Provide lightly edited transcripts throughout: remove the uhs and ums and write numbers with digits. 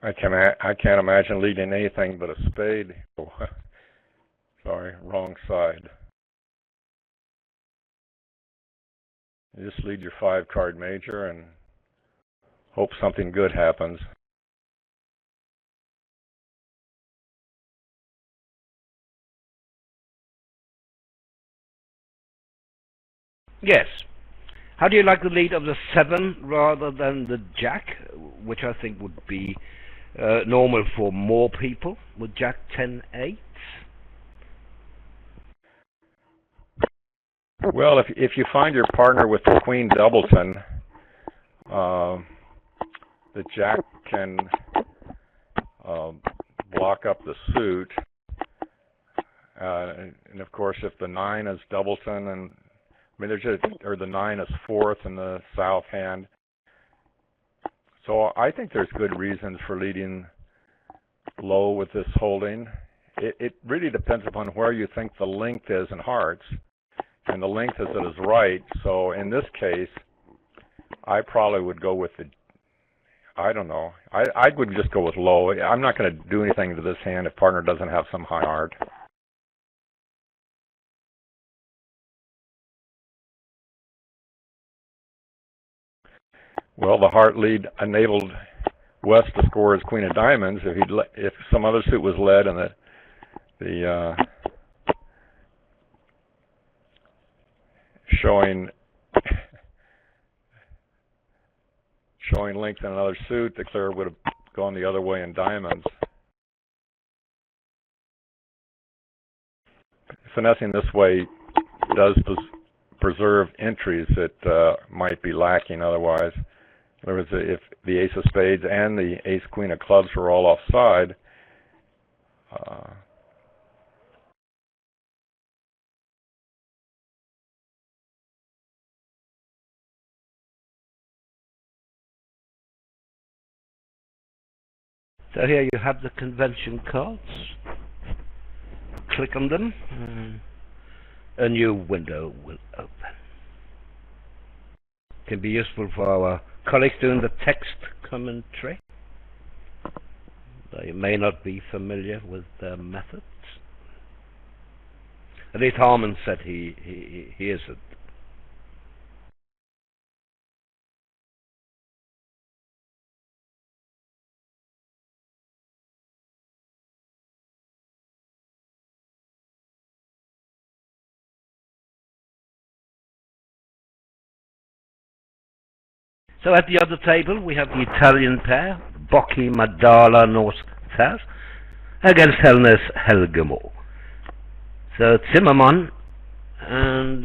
I can't imagine leading anything but a spade. Oh, sorry, wrong side. You just lead your 5-card major and hope something good happens. Yes. How do you like the lead of the 7 rather than the Jack, which I think would be normal for more people, with Jack 10-8? Well, if you find your partner with the Queen Doubleton, the Jack can block up the suit, and of course, if the 9 is Doubleton, and I mean, or the 9 is 4th in the south hand. So I think there's good reasons for leading low with this holding. It really depends upon where you think the length is in hearts, and the length is at his right. So in this case, I probably would go with the, I don't know, I would just go with low. I'm not going to do anything to this hand if partner doesn't have some high heart. Well, the heart lead enabled West to score his Queen of Diamonds. If some other suit was led and the showing length in another suit, the clear would have gone the other way in diamonds. Finessing this way does preserve entries that might be lacking otherwise. In other words, if the Ace of Spades and the Ace Queen of Clubs were all offside, So here you have the convention cards. Click on them. A new window will open. Can be useful for our colleagues doing the text commentary. They may not be familiar with the methods. At least Harmon said he isn't. So at the other table we have the Italian pair, Bocchi Madala North South, against Helner's Helgemo. So Zimmermann and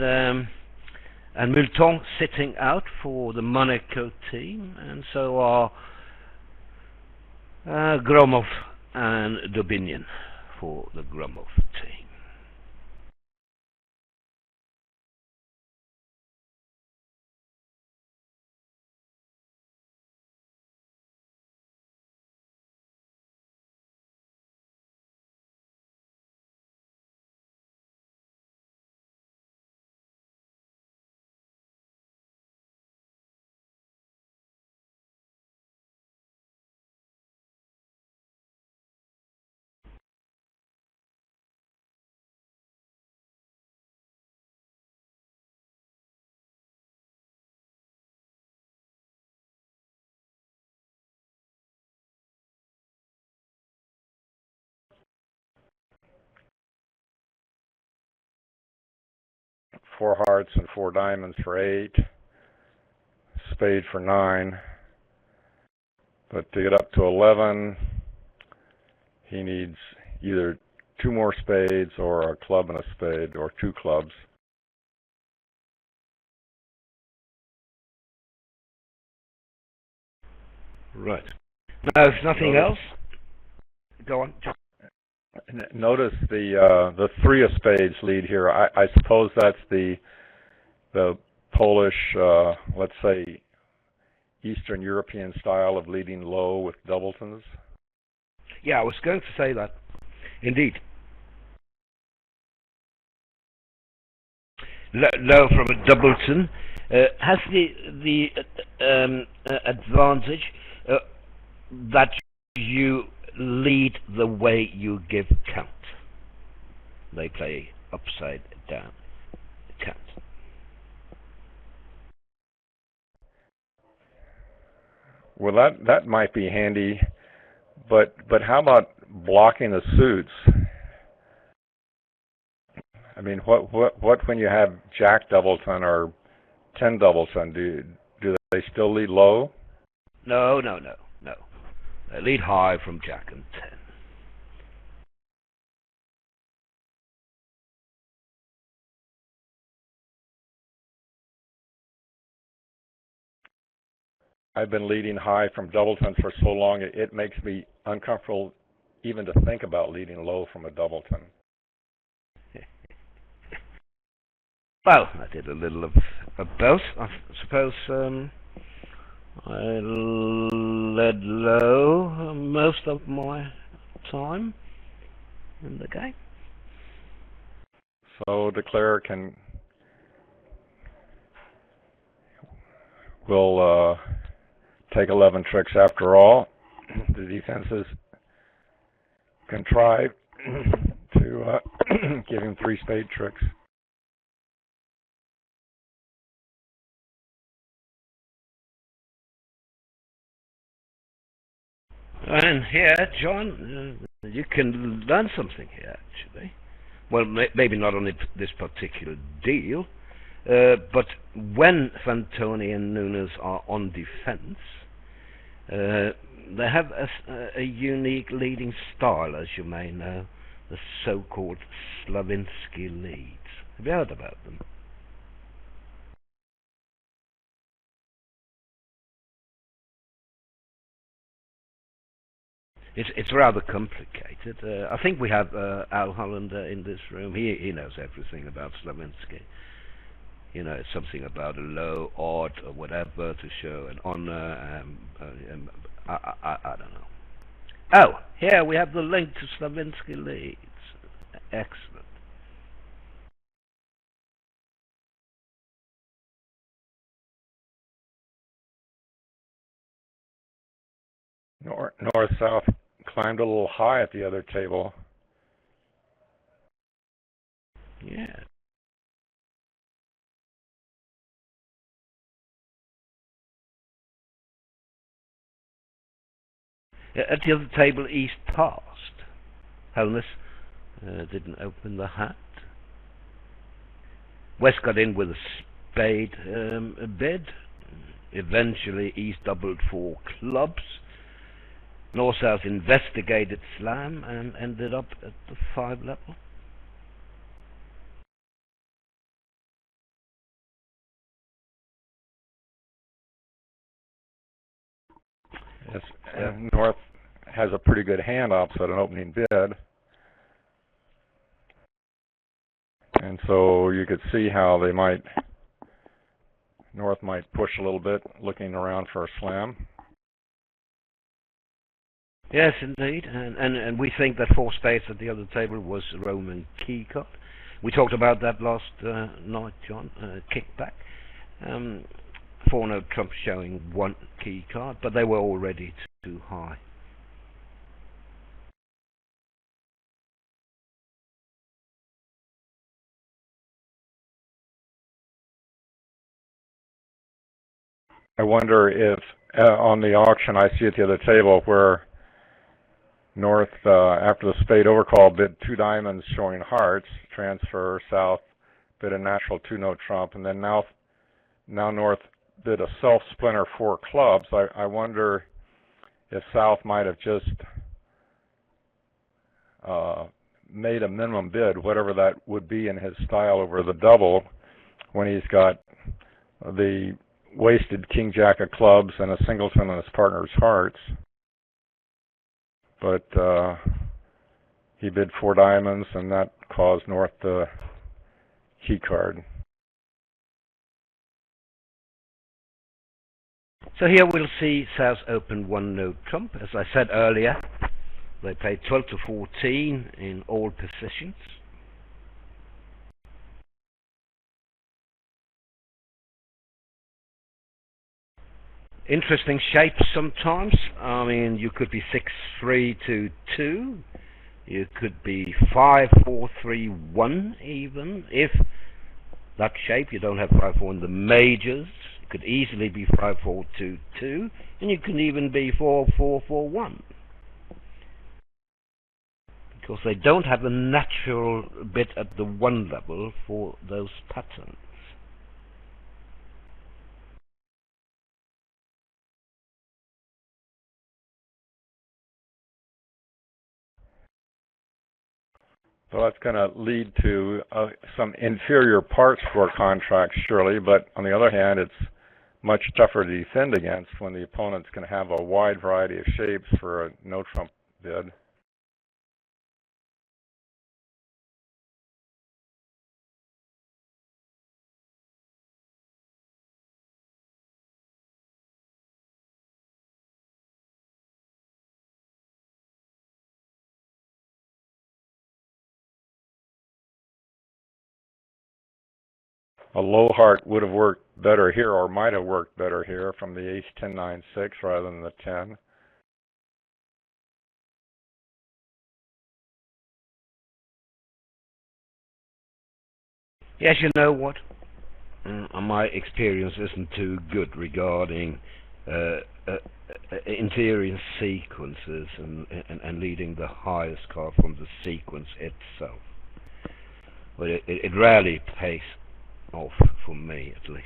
Multon sitting out for the Monaco team, and so are Gromov and Dubinian for the Gromov team. Four hearts and 4 diamonds for 8, spade for 9. But to get up to 11, he needs either 2 more spades or a club and a spade, or 2 clubs. Right. Now, if nothing else, go on. Notice the 3 of spades lead here. I suppose that's the Polish, let's say, Eastern European style of leading low with doubletons. Yeah, I was going to say that. Indeed. Low from a doubleton has the advantage that you lead the way you give count. They play upside down count. Well, that might be handy, but how about blocking the suits? I mean, what when you have Jack Doubleton or 10 Doubleton? Do they still lead low? No. They lead high from Jack and 10. I've been leading high from Doubleton for so long, it makes me uncomfortable even to think about leading low from a Doubleton. Well, I did a little of both. I suppose I led low most of my time in the game. So declare will take 11 tricks after all. The defenses contrive to give him 3 spade tricks. And here, John, you can learn something here, actually. Well, maybe not on this particular deal, but when Fantoni and Nunes are on defense, they have a unique leading style, as you may know, the so-called Slavinsky leads. Have you heard about them? It's rather complicated. I think we have Al Hollander in this room. He knows everything about Slavinsky. You know, it's something about a low, odd, or whatever to show an honor. I don't know. Oh, here we have the link to Slavinsky leads. Excellent. North-south climbed a little high at the other table. Yeah. At the other table, East passed. Holness didn't open the hat. West got in with a spade bid. Eventually, East doubled 4 clubs. North-south investigated slam and ended up at the 5 level. Yes, North has a pretty good hand opposite an opening bid. And so you could see how North might push a little bit, looking around for a slam. Yes, indeed, and we think that 4 spades at the other table was a Roman key card. We talked about that last night, John. Kickback. 4-note trump showing 1 key card, but they were already too high. I wonder if on the auction I see at the other table where North, after the spade overcall, bid 2 diamonds showing hearts, transfer, South bid a natural 2-note trump, and then now North bid a self-splinter 4 clubs. I wonder if South might have just made a minimum bid, whatever that would be in his style over the double, when he's got the wasted king-jack of clubs and a singleton on his partner's hearts. But he bid 4 diamonds, and that caused North the key card. So here we'll see South open 1-note trump. As I said earlier, they played 12 to 14 in all positions. Interesting shapes sometimes. I mean, you could be 6-3-2-2. You could be 5-4-3-1 even. If that shape, you don't have 5-4 in the majors. It could easily be 5-4-2-2. And you can even be 4-4-4-1. Because they don't have a natural bit at the 1 level for those patterns. So that's going to lead to some inferior parts for contracts, surely, but on the other hand, it's much tougher to defend against when the opponent's going to have a wide variety of shapes for a no-trump bid. A low heart would have worked better here, or might have worked better here, from the ace-10-9-6 rather than the 10. Yes, you know what? My experience isn't too good regarding interior sequences and leading the highest card from the sequence itself. But it rarely pays off, for me at least.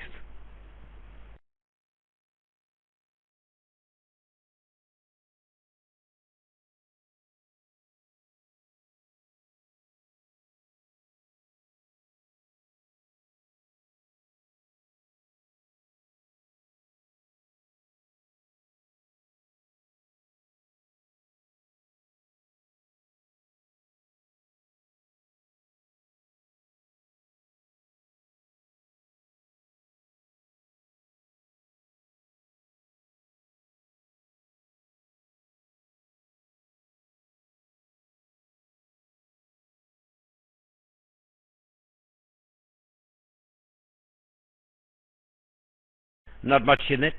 Not much in it.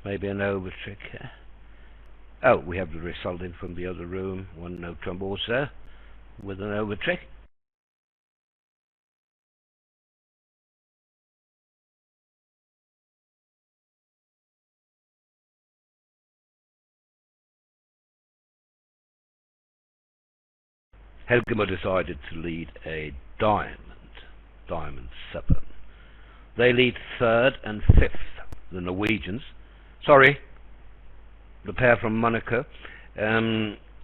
Maybe an overtrick. Oh, we have the result in from the other room. One no trump also with an overtrick. Helgemo decided to lead a diamond 7. They lead 3rd and 5th, the Norwegians. Sorry, the pair from Monaco,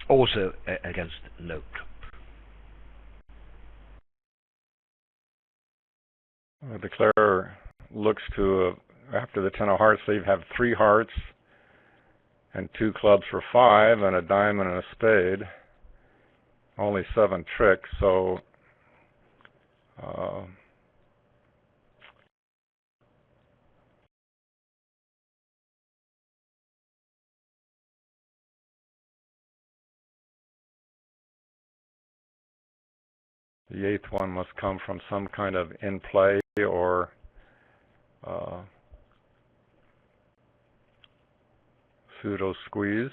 also against no trump. The declarer looks to, after the 10 of hearts, they have 3 hearts and 2 clubs for 5 and a diamond and a spade. Only 7 tricks, so the 8th one must come from some kind of in play or pseudo squeeze.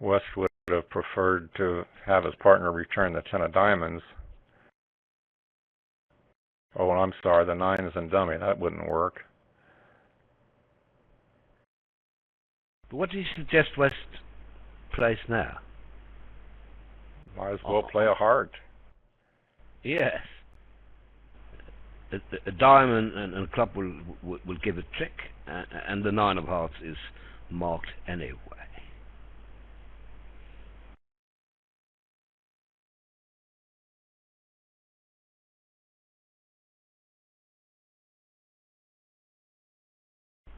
West would have preferred to have his partner return the 10 of diamonds. Oh, I'm sorry, the 9 is in dummy. That wouldn't work. But what do you suggest West plays now? Might as well play a heart. Yes. A diamond and club will give a trick, and the 9 of hearts is marked anyway.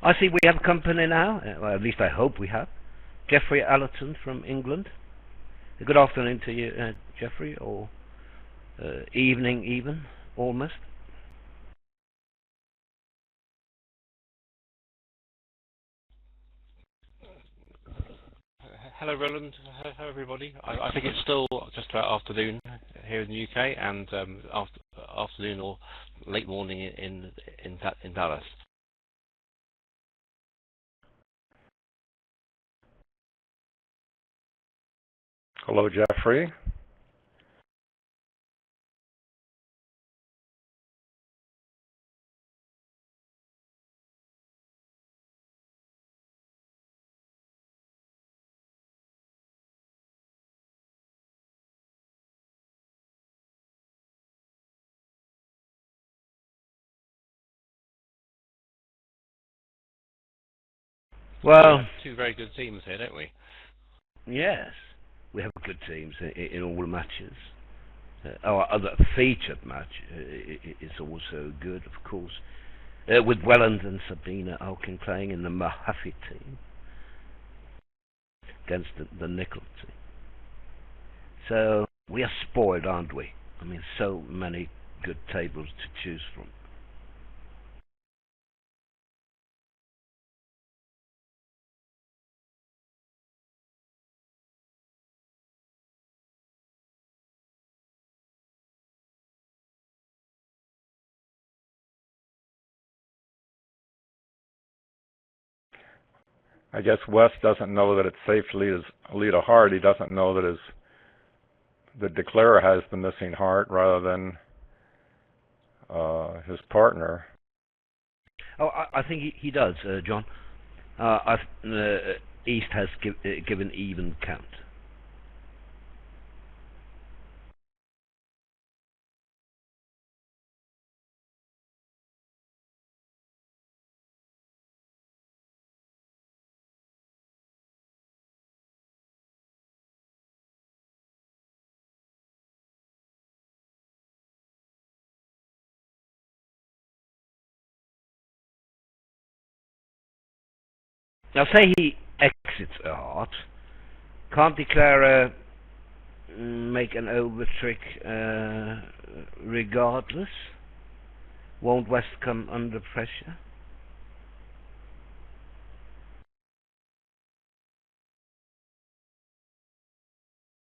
I see we have company now. Well, at least I hope we have. Geoffrey Allerton from England. Good afternoon to you, Jeffrey, or evening even, almost. Hello, Roland. Hello, everybody. I think it's still just about afternoon here in the UK, and afternoon or late morning in Dallas. Hello, Jeffrey. Well, We have two very good teams here, don't we? yes, we have good teams in all matches. Our other featured match is also good, of course, with Welland and Sabina Alkin playing in the Mahaffey team against the Nickel team. So we are spoiled, aren't we? I mean, so many good tables to choose from. I guess West doesn't know that it's safe to lead a heart. He doesn't know that the declarer has the missing heart rather than his partner. Oh, I think he does, John. East has given even count. Now, say he exits a heart, can't declare make an overtrick regardless? Won't West come under pressure?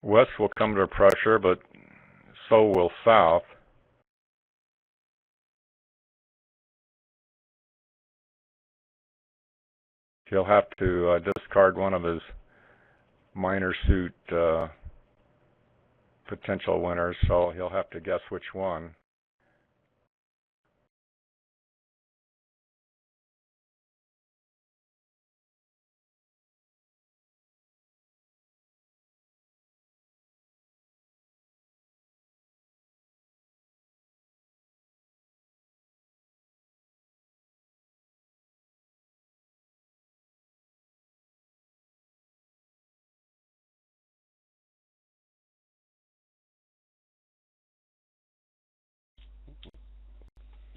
West will come under pressure, but so will South. He'll have to discard one of his minor suit potential winners, so he'll have to guess which one.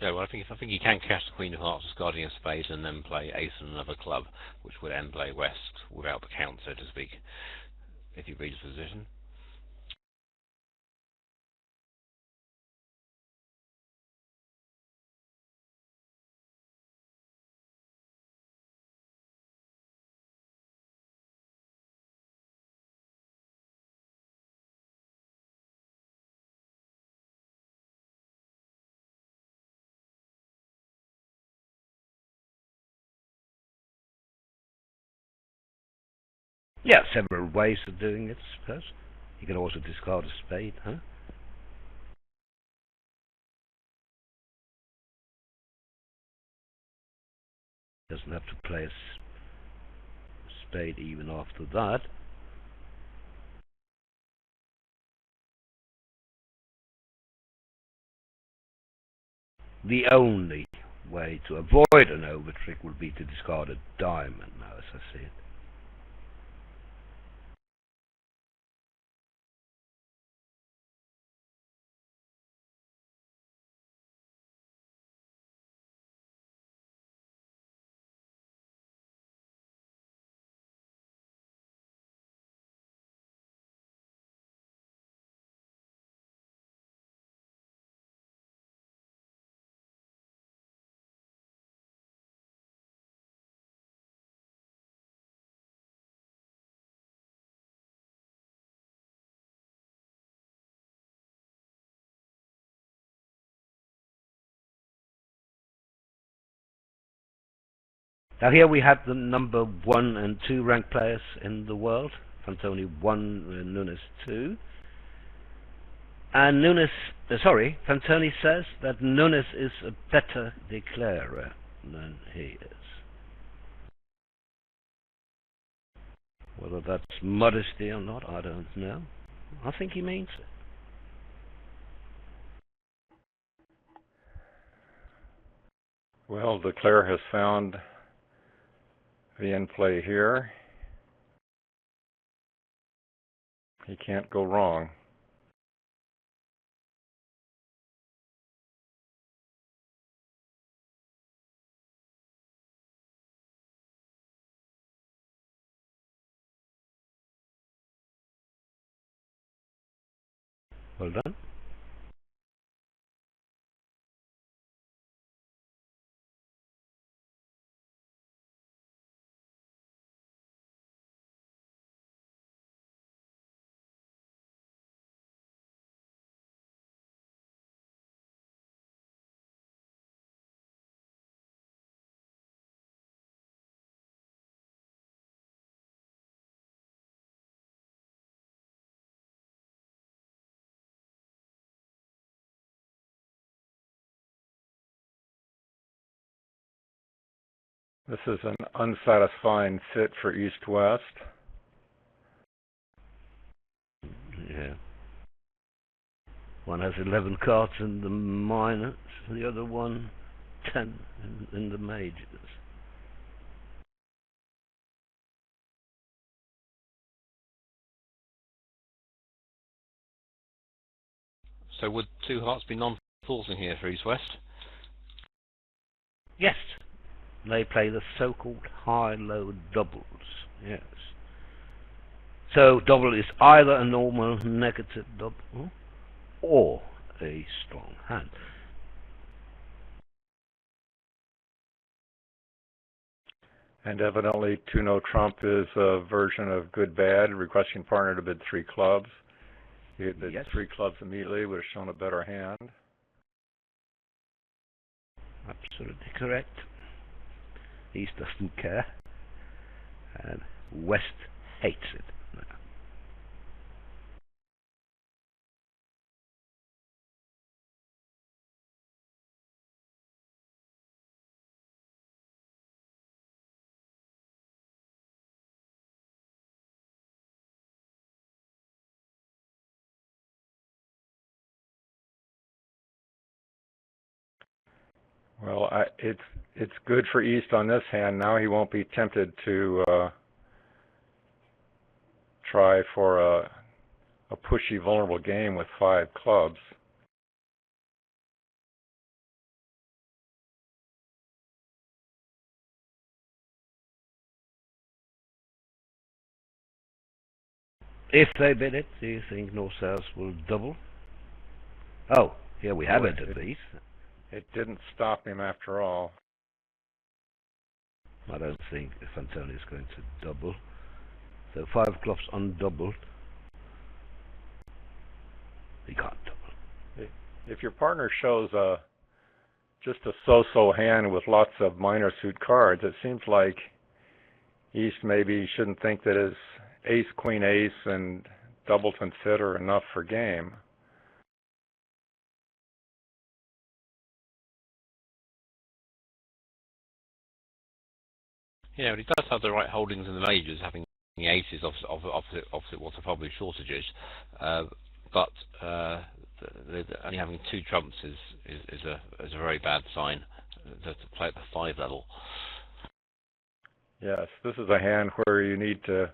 Yeah, well, I think you can cash the Queen of Hearts discarding a spade and then play Ace and another club, which would then play West without the count, so to speak, if you read his position. Yeah, several ways of doing it, I suppose. You can also discard a spade, huh? Doesn't have to play a spade even after that. The only way to avoid an overtrick would be to discard a diamond now, as I see it. Now here we have the number 1 and 2 ranked players in the world. Fantoni 1, Nunes 2. And Fantoni says that Nunes is a better declarer than he is. Whether that's modesty or not, I don't know. I think he means it. Well, Declare has found the in play here. He can't go wrong. Well done. This is an unsatisfying fit for East-West. Yeah. One has 11 cards in the minors, the other one 10 in the majors. So would 2 hearts be non-forcing here for East-West? Yes. They play the so-called high-low doubles. Yes. So double is either a normal negative double or a strong hand. And evidently 2-no trump is a version of good-bad, requesting partner to bid 3 clubs. He bid Yes. 3 clubs immediately, would have shown a better hand. Absolutely correct. East doesn't care, and West hates it. Well, it's good for East on this hand. Now he won't be tempted to try for a pushy, vulnerable game with 5 clubs. If they bid it, do you think North-South will double? Oh, here we have it at least. It didn't stop him after all. I don't think Fantoni is going to double. So 5 clubs undoubled. He can't double. If your partner shows just a so-so hand with lots of minor suit cards, it seems like East maybe shouldn't think that his ace, queen, ace, and doubleton fit are enough for game. Yeah, but he does have the right holdings in the majors, having the aces opposite what are probably shortages. But only having 2 trumps is a very bad sign to play at the 5 level. Yes, this is a hand where you need to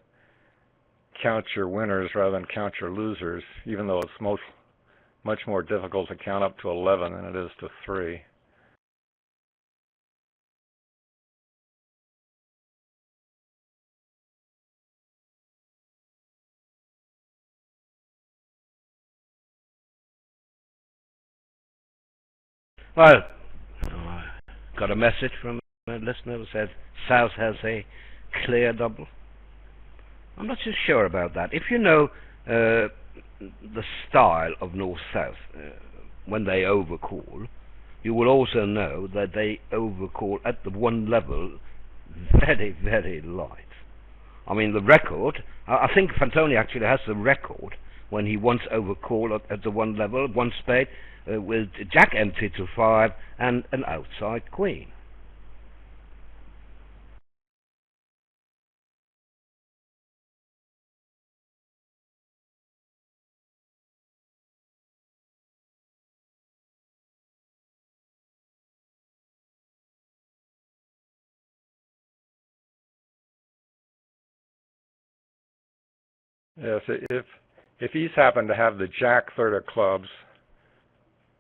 count your winners rather than count your losers, even though it's much more difficult to count up to 11 than it is to 3. Well, I got a message from a listener who said South has a clear double. I'm not so sure about that. If you know the style of North-South when they overcall, you will also know that they overcall at the one level very, very light. I mean, the record, I think Fantoni actually has the record when he once overcalled at the one level, one spade, with Jack empty to 5 and an outside queen. Yes, if he's happened to have the Jack third of clubs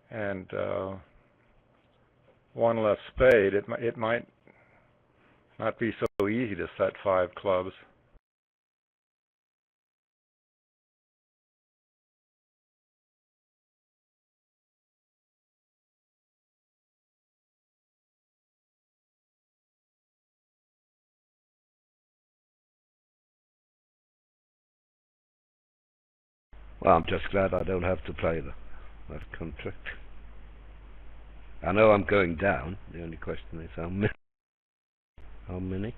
and one less spade, it might not be so easy to set 5 clubs. Well, I'm just glad I don't have to play that contract. I know I'm going down. The only question is how many. How many?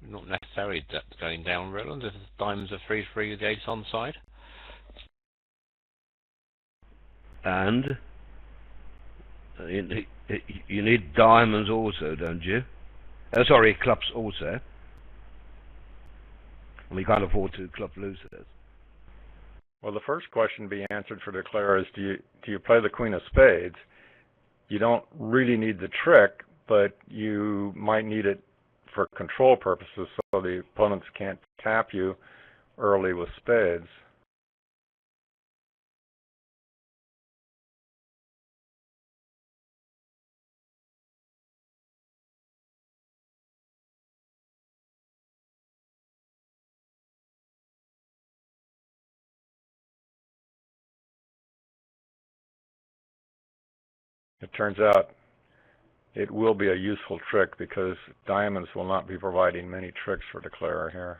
Not necessarily going down, Roland. If diamonds are 3-3 with the ace on side. And you need diamonds also, don't you? Sorry, clubs also. We can't afford 2 club losers. Well, the first question to be answered for declare is do you play the queen of spades? You don't really need the trick, but you might need it for control purposes so the opponents can't tap you early with spades. It turns out it will be a useful trick because diamonds will not be providing many tricks for declarer here.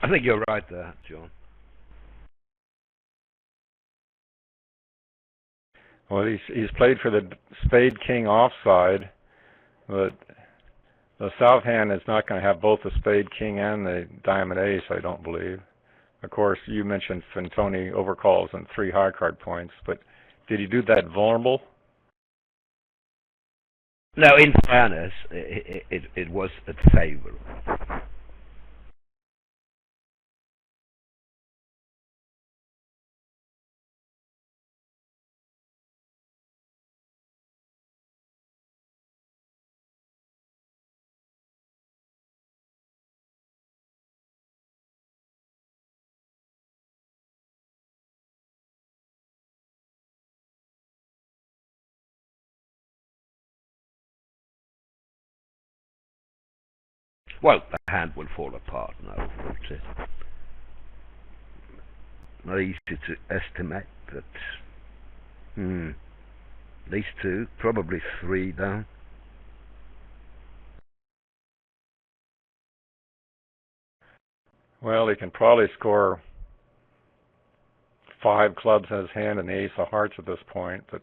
I think you're right there, John. Well, he's played for the spade king offside, but the south hand is not going to have both the spade king and the diamond ace, I don't believe. Of course, you mentioned Fantoni overcalls and 3 high card points, but did he do that vulnerable? No, in fairness, it was at favour. Well, the hand will fall apart now, won't it? Not easy to estimate, but at least 2, probably 3 down. Well, he can probably score 5 clubs in his hand and the ace of hearts at this point, but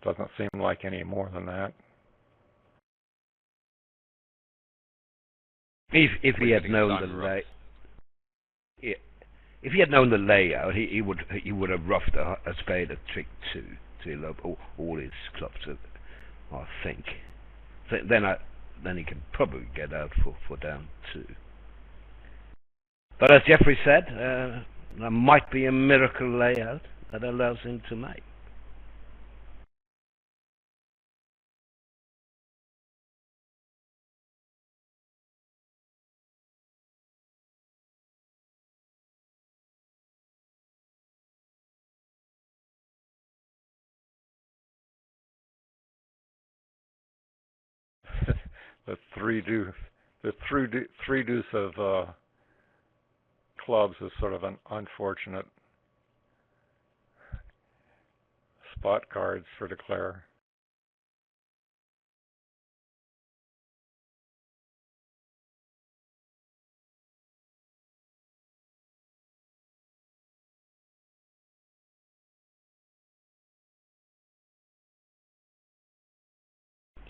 doesn't seem like any more than that. If he had known if he had known the layout, he would have roughed a spade at trick 2 till up all his clubs, I think. So then he can probably get out for down 2. But as Jeffrey said, there might be a miracle layout that allows him to make. the three deuce of clubs is sort of an unfortunate spot cards for declare.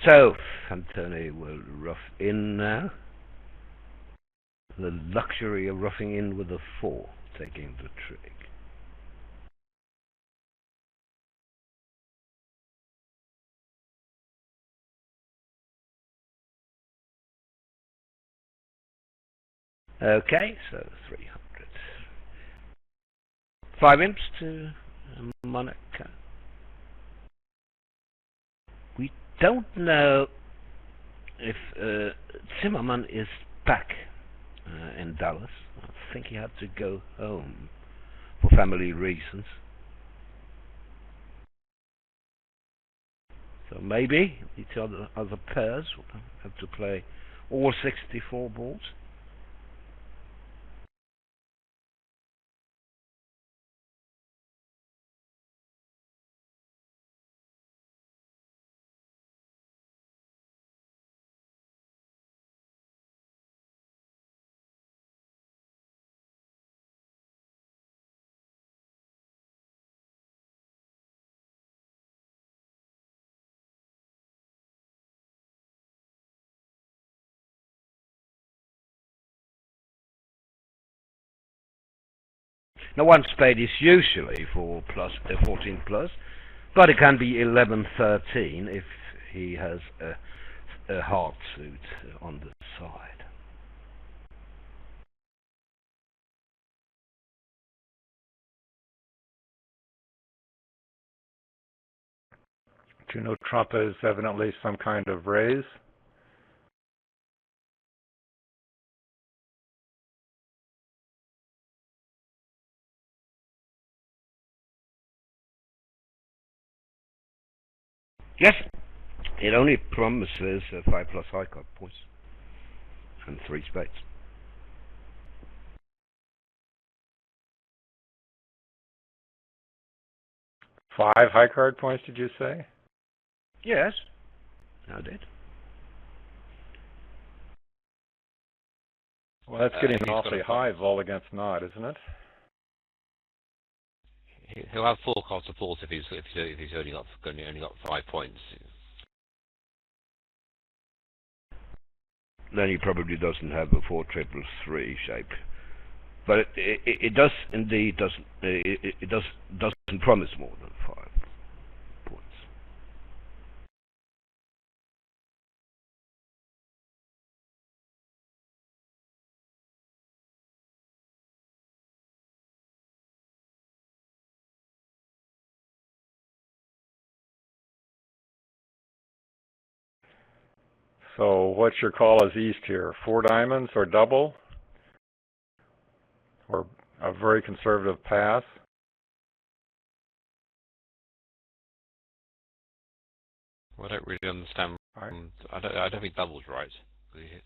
So, Anthony will rough in now. The luxury of roughing in with a 4, taking the trick. Okay, so 300. 5 imps to Monaco. We don't know if Zimmerman is back in Dallas. I think he had to go home for family reasons. So maybe each other pairs will have to play all 64 balls. Now, one spade is usually for 14 plus, but it can be 11-13 if he has a heart suit on the side. Do you know Trump is evidently some kind of raise? Yes, it only promises 5 plus high card points and 3 spades. Five high card points, did you say? Yes, I did. Well, that's getting awfully high, vol against not, isn't it? He'll have 4 card support if he's only got 5 points. Then he probably doesn't have a 4-3-3 shape, but it does indeed doesn't promise more than 5 points. So what's your call as East here? 4 diamonds or double? Or a very conservative pass? Well, I don't really understand. I don't think double's right.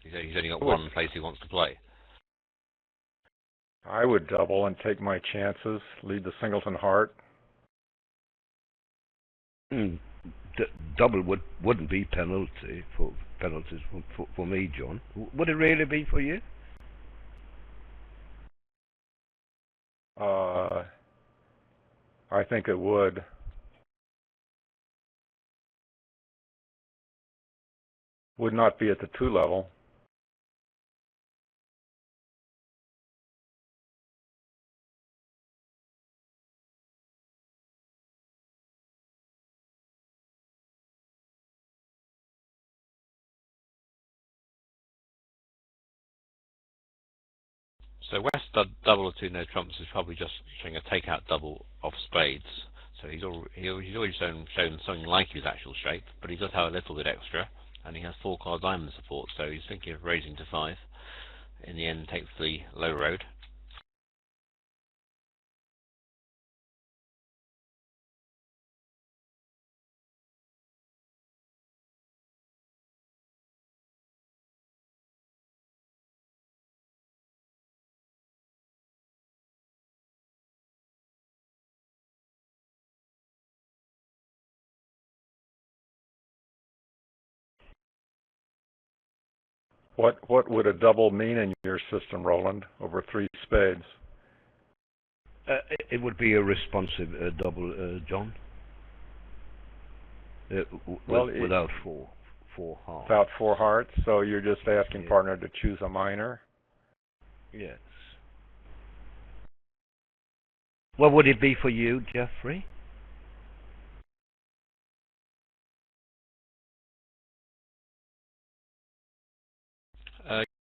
He's only got one place he wants to play. I would double and take my chances, lead the singleton heart. Double wouldn't be penalties for me, John. Would it really be for you? I think it would. Would not be at the 2 level. So West double or 2 no trumps is probably just showing a takeout double off spades. So he's already shown something like his actual shape, but he does have a little bit extra, and he has 4 card diamond support. So he's thinking of raising to 5. In the end, takes the low road. What would a double mean in your system, Roland, over 3 spades? It would be a responsive double, John. Without four hearts. Without 4 hearts, so you're just asking Yeah. partner to choose a minor? Yes. What would it be for you, Jeffrey?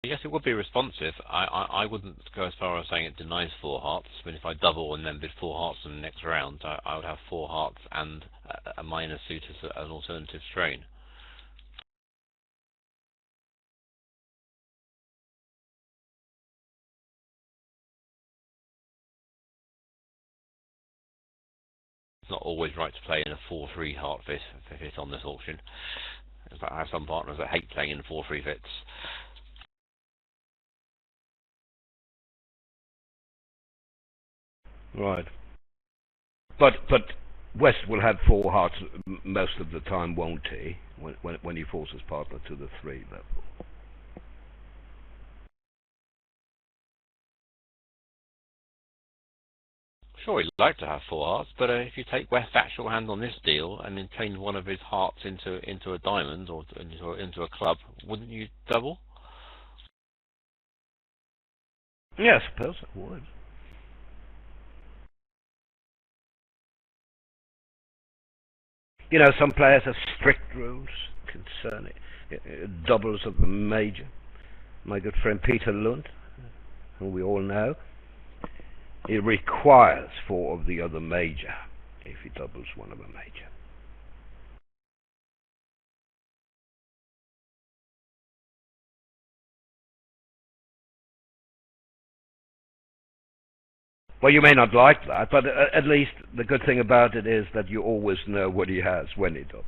Yes, it would be responsive. I wouldn't go as far as saying it denies 4 hearts. I mean, if I double and then bid 4 hearts in the next round, I would have 4 hearts and a minor suit as an alternative strain. It's not always right to play in a 4-3 heart fit on this auction. In fact, I have some partners that hate playing in 4-3 fits. Right. But West will have 4 hearts most of the time, won't he? When he forces partner to the 3 level. Sure, he'd like to have 4 hearts, but if you take West's actual hand on this deal and then change one of his hearts into a diamond or into a club, wouldn't you double? Yeah, I suppose I would. You know, some players have strict rules concerning doubles of the major. My good friend Peter Lund, who we all know, it requires 4 of the other major if he doubles one of a major. Well, you may not like that, but at least the good thing about it is that you always know what he has when he doubles.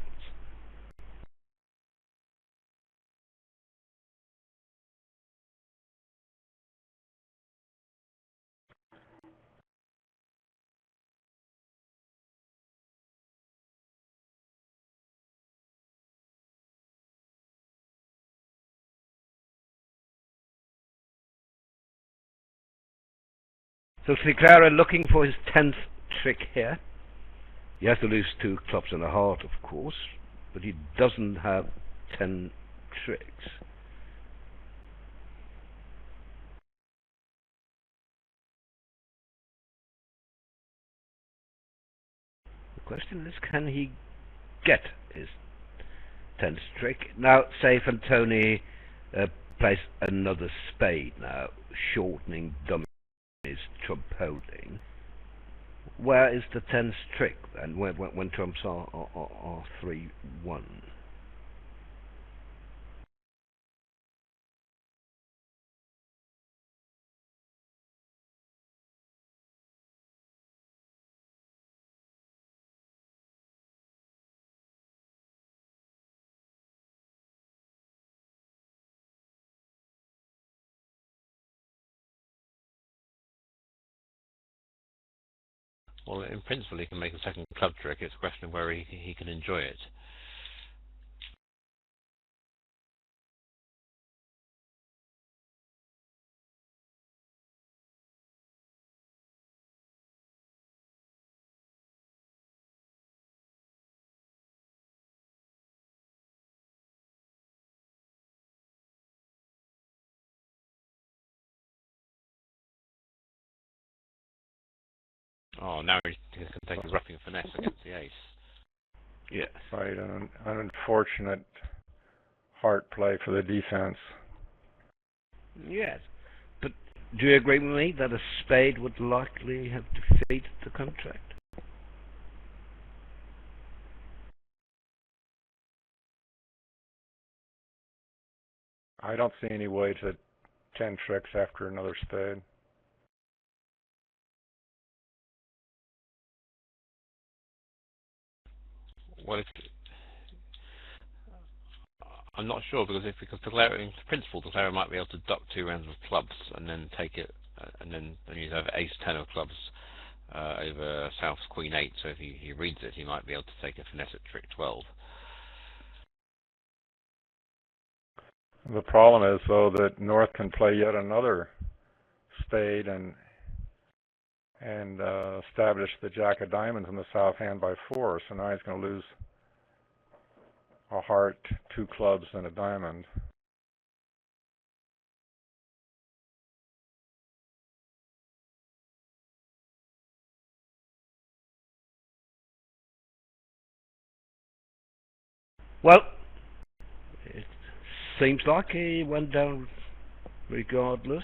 So Clara looking for his 10th trick here. He has to lose 2 clubs and a heart, of course, but he doesn't have 10 tricks. The question is, can he get his 10th trick? Now, say if Antony plays another spade now, shortening dummies, trump holding. Where is the 10th trick then, when trumps are 3-1? Well, in principle, he can make a second club trick. It's a question of where he can enjoy it. Oh, now he can take a roughing finesse against the ace. Yes. Right, an unfortunate heart play for the defense. Yes. But do you agree with me that a spade would likely have defeated the contract? I don't see any way to 10 tricks after another spade. Well, I'm not sure, because if we could declare it in principle, the player might be able to duck 2 rounds of clubs and then take it, and then you'd have ace-10 of clubs over South's Queen-8. So if he reads it, he might be able to take a finesse at trick 12. The problem is, though, that North can play yet another spade and establish the Jack of Diamonds in the south hand by 4. So now he's going to lose a heart, 2 clubs, and a diamond. Well, it seems like he went down regardless.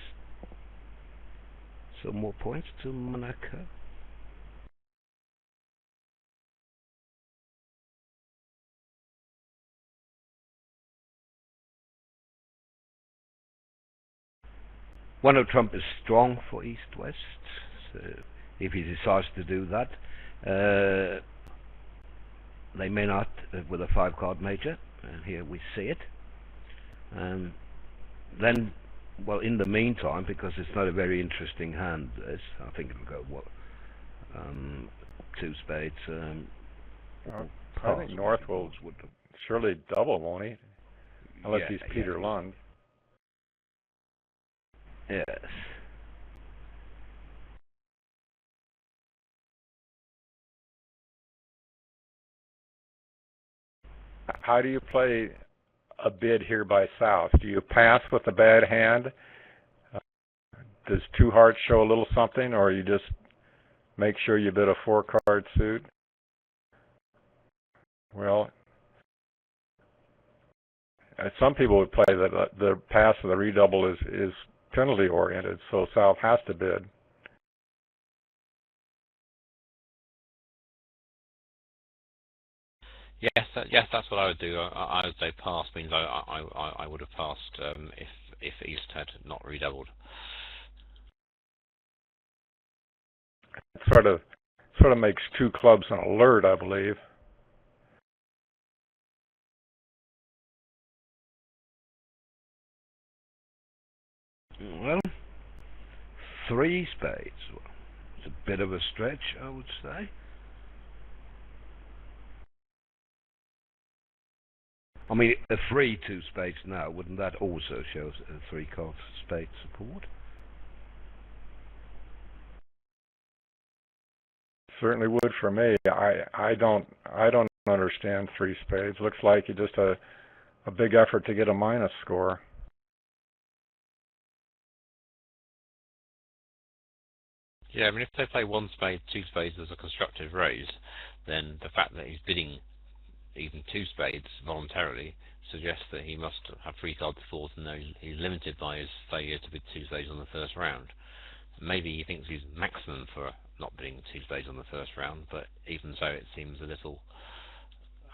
Some more points to Monaco. One of Trump is strong for East-West, so if he decides to do that, they may not with a 5-card major, and here we see it. Then, well, in the meantime, because it's not a very interesting hand, I think it'll go, what, 2 spades. I think North will surely double, won't he? Unless he's Peter Lund. Yes. How do you play a bid here by South? Do you pass with a bad hand? Does 2 hearts show a little something, or you just make sure you bid a 4-card suit? Well, some people would play that the pass of the redouble is penalty oriented, so South has to bid. Yes, that's what I would do. I would say pass means I would have passed if East had not redoubled. It sort of makes 2 clubs an alert, I believe. Well, 3 spades. It's a bit of a stretch, I would say. I mean, a free 2 spades now, wouldn't that also show a 3-card spade support? Certainly would for me. I don't understand 3 spades. Looks like you just a big effort to get a minus score. Yeah, I mean, if they play 1 spade, 2 spades as a constructive raise, then the fact that he's bidding even 2 spades voluntarily suggests that he must have 3 cards before to know he's limited by his failure to bid 2 spades on the first round. Maybe he thinks he's maximum for not bidding 2 spades on the first round, but even so, it seems a little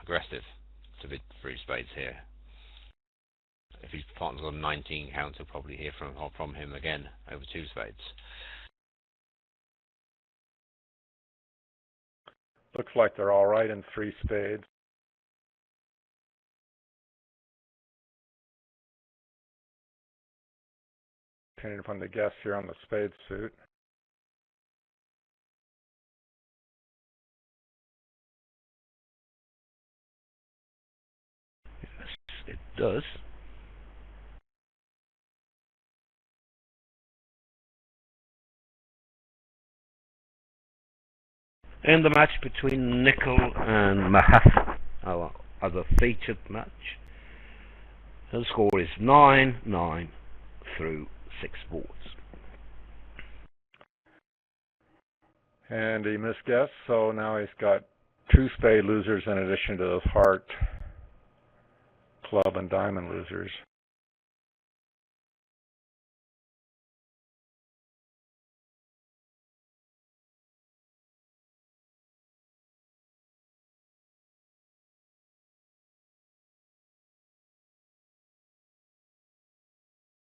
aggressive to bid 3 spades here. If his partner's on 19 count, he'll probably hear from him again over 2 spades. Looks like they're all right in 3 spades. Depending upon the guess here on the spade suit. Yes, it does. In the match between Nicol and Mahaf, our other featured match, the score is 9-9 through 6 boards. And he misguessed, so now he's got 2 spade losers in addition to those heart, club, and diamond losers.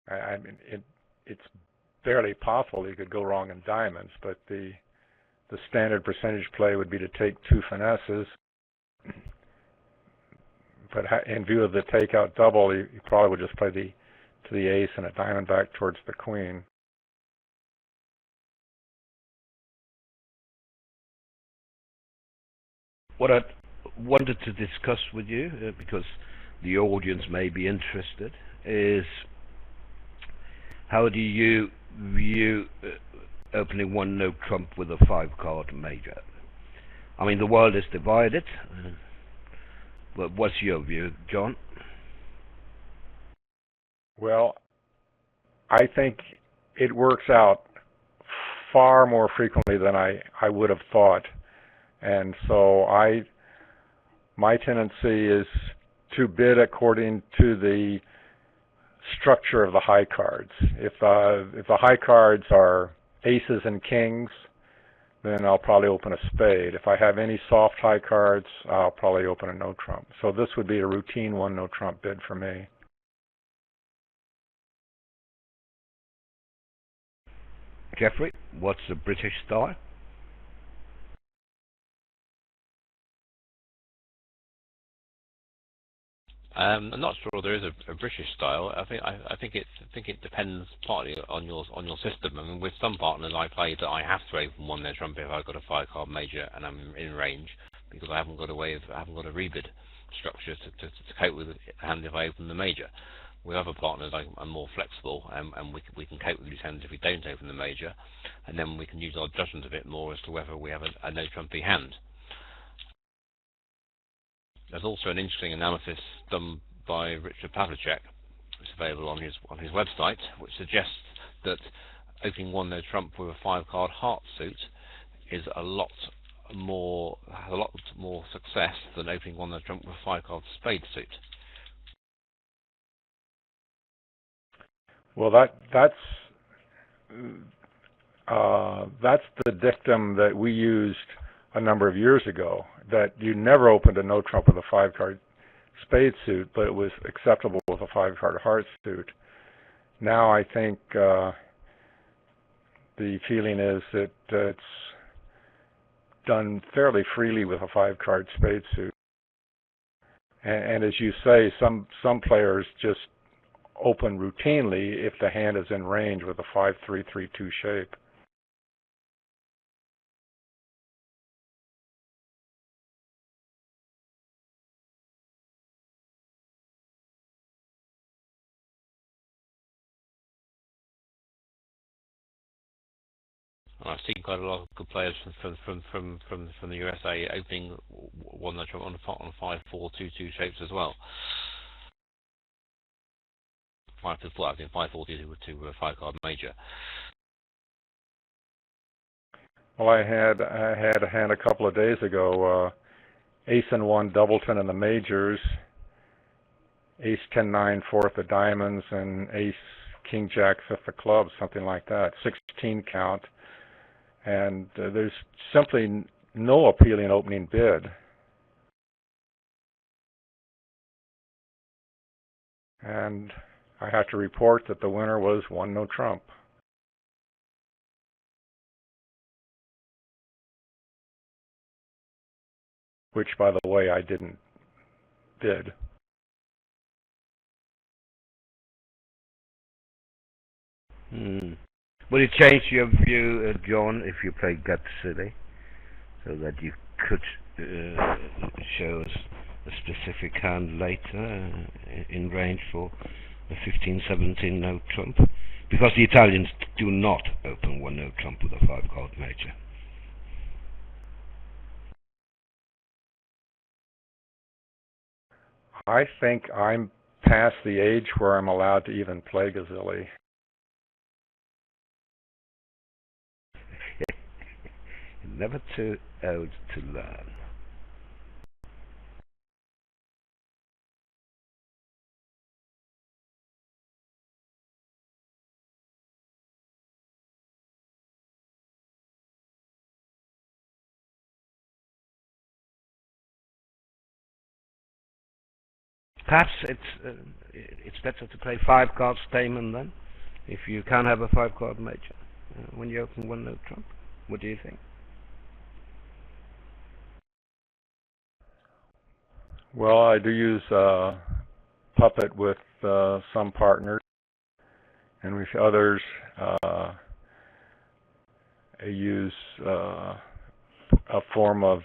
I mean, it's barely possible he could go wrong in diamonds, but the standard percentage play would be to take 2 finesses. But in view of the takeout double, you probably would just play to the ace and a diamond back towards the queen. What I wanted to discuss with you, because the audience may be interested is, how do you view opening one no trump with a 5-card major? I mean, the world is divided, but what's your view, John? Well, I think it works out far more frequently than I would have thought. And so my tendency is to bid according to the structure of the high cards. If the high cards are aces and kings, then I'll probably open a spade. If I have any soft high cards, I'll probably open a no trump. So this would be a routine one no trump bid for me. Jeffrey, what's the British style? I'm not sure there is a British style. I think it depends partly on your system. I mean, with some partners I play that I have to open one no trump if I've got a 5-card major and I'm in range, because I haven't got a rebid structure to cope with a hand if I open the major. With other partners I'm more flexible, and we can cope with these hands if we don't open the major, and then we can use our judgment a bit more as to whether we have a no trumpy hand. There's also an interesting analysis done by Richard Pavlicek, which is available on his website, which suggests that opening one no trump with a 5-card heart suit is has a lot more success than opening one no trump with a 5-card spade suit. Well, that's the dictum that we used a number of years ago, that you never opened a no trump with a 5-card spade suit, but it was acceptable with a 5-card heart suit. Now I think the feeling is that it's done fairly freely with a 5-card spade suit. And as you say, some players just open routinely if the hand is in range with a 5-3-3-2 shape. I've seen quite a lot of good players from the USA opening one no trump on 5-4-2-2 shapes as well. 5-4, I think 5-4-2 to a 5-card major. Well, I had a hand a couple of days ago, ace and 1 doubleton in the majors, ace 10-9 fourth of diamonds, and ace king jack fifth of clubs, something like that, 16 count. And there's simply no appealing opening bid. And I have to report that the winner was one no trump. Which, by the way, I didn't bid. Would it change your view, John, if you played Gut City, so that you could show us a specific hand later in range for a 15-17 no trump? Because the Italians do not open one no trump with a 5-card major. I think I'm past the age where I'm allowed to even play Gazzilli. Never too old to learn. Perhaps it's better to play 5-card Stayman then, if you can have a 5-card major when you open one no trump. What do you think? Well, I do use puppet with some partners, and with others I use a form of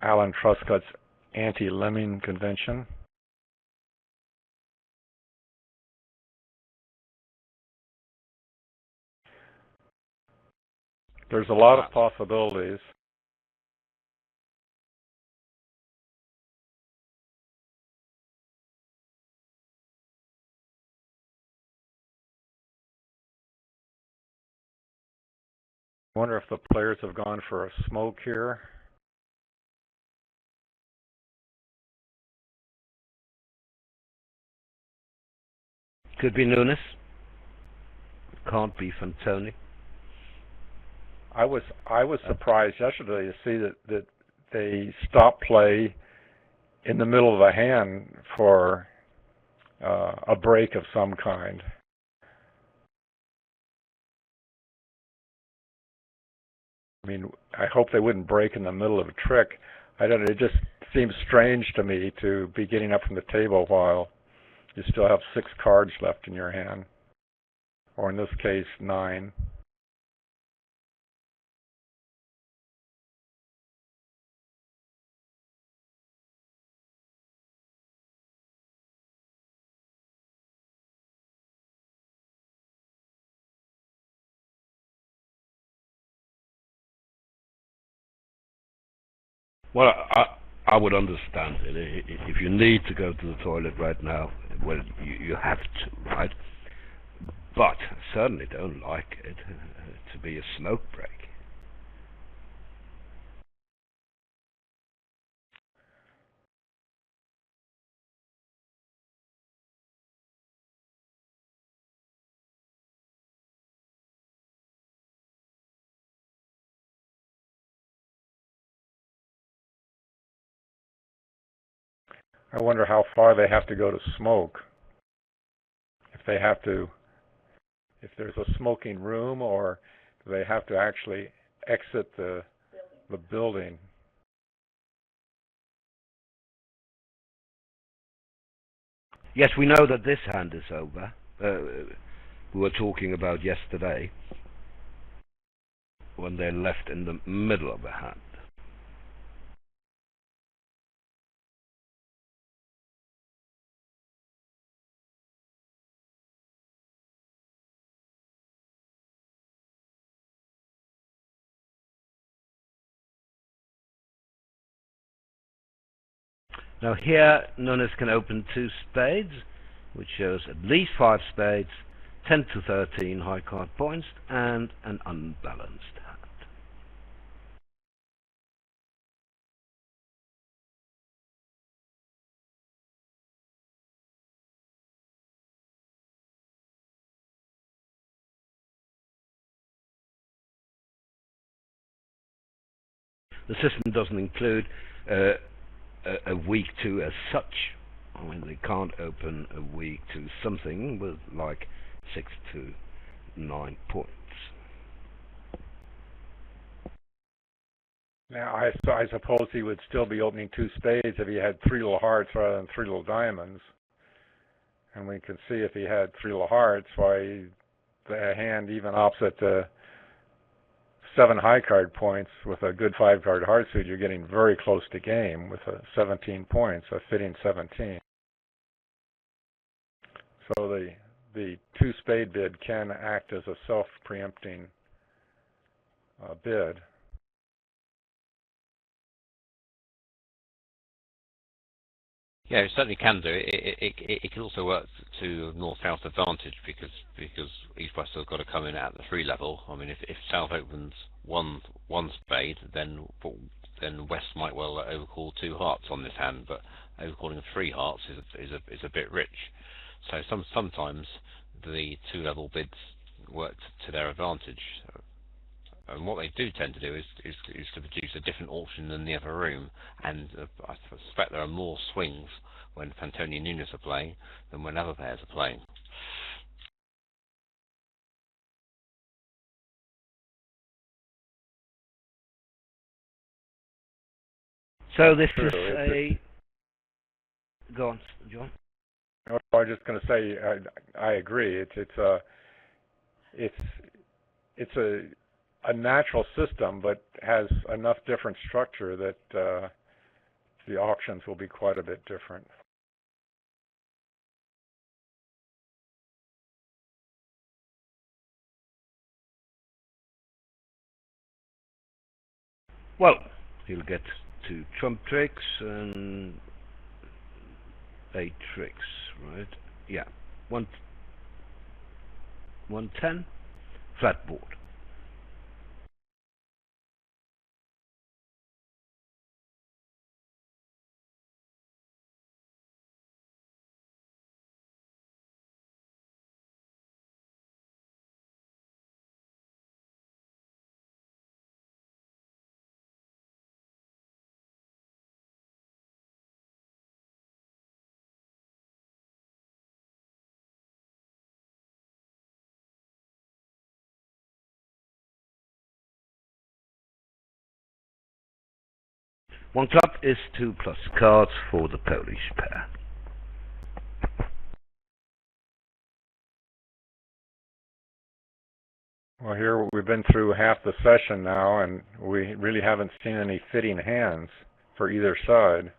Alan Truscott's anti-lemming convention. There's a lot of possibilities. I wonder if the players have gone for a smoke here. Could be Nunes. Can't be Fantoni. I was surprised yesterday to see that they stopped play in the middle of a hand for a break of some kind. I mean, I hope they wouldn't break in the middle of a trick. I don't know, it just seems strange to me to be getting up from the table while you still have 6 cards left in your hand, or in this case, 9. Well, I would understand it. If you need to go to the toilet right now, well, you have to, right? But I certainly don't like it to be a smoke break. I wonder how far they have to go to smoke. If they have to, if there's a smoking room, or do they have to actually exit the building? Yes, we know that this hand is over. We were talking about yesterday when they left in the middle of the hand. Now here, Nunes can open 2 spades, which shows at least 5 spades, 10 to 13 high card points, and an unbalanced hand. The system doesn't include a weak 2 as such. I mean, they can't open a weak to something with like 6 to 9 points. Now, I suppose he would still be opening 2 spades if he had 3 little hearts rather than 3 little diamonds. And we can see if he had 3 little hearts, why the hand even opposite the 7 high card points with a good 5 card heart suit, you're getting very close to game with 17 points, a fitting 17. So the 2 spade bid can act as a self-preempting bid. Yeah, it certainly can do. It can also work to north-south advantage because East West has got to come in at the 3 level. I mean, if South opens one spade, then West might well overcall 2 hearts on this hand, but overcalling 3 hearts is a bit rich. So sometimes the 2 level bids work to their advantage. And what they do tend to do is to produce a different auction than the other room, and I suspect there are more swings when Fantoni and Nunes are playing than when other pairs are playing. So this is a... Go on, John. I was just going to say I agree. It's a natural system, but has enough different structure that the auctions will be quite a bit different. Well, he'll get 2 trump tricks and 8 tricks, right? Yeah, 110, flat board. One club is 2 plus cards for the Polish pair. Well, here we've been through half the session now, and we really haven't seen any fitting hands for either side.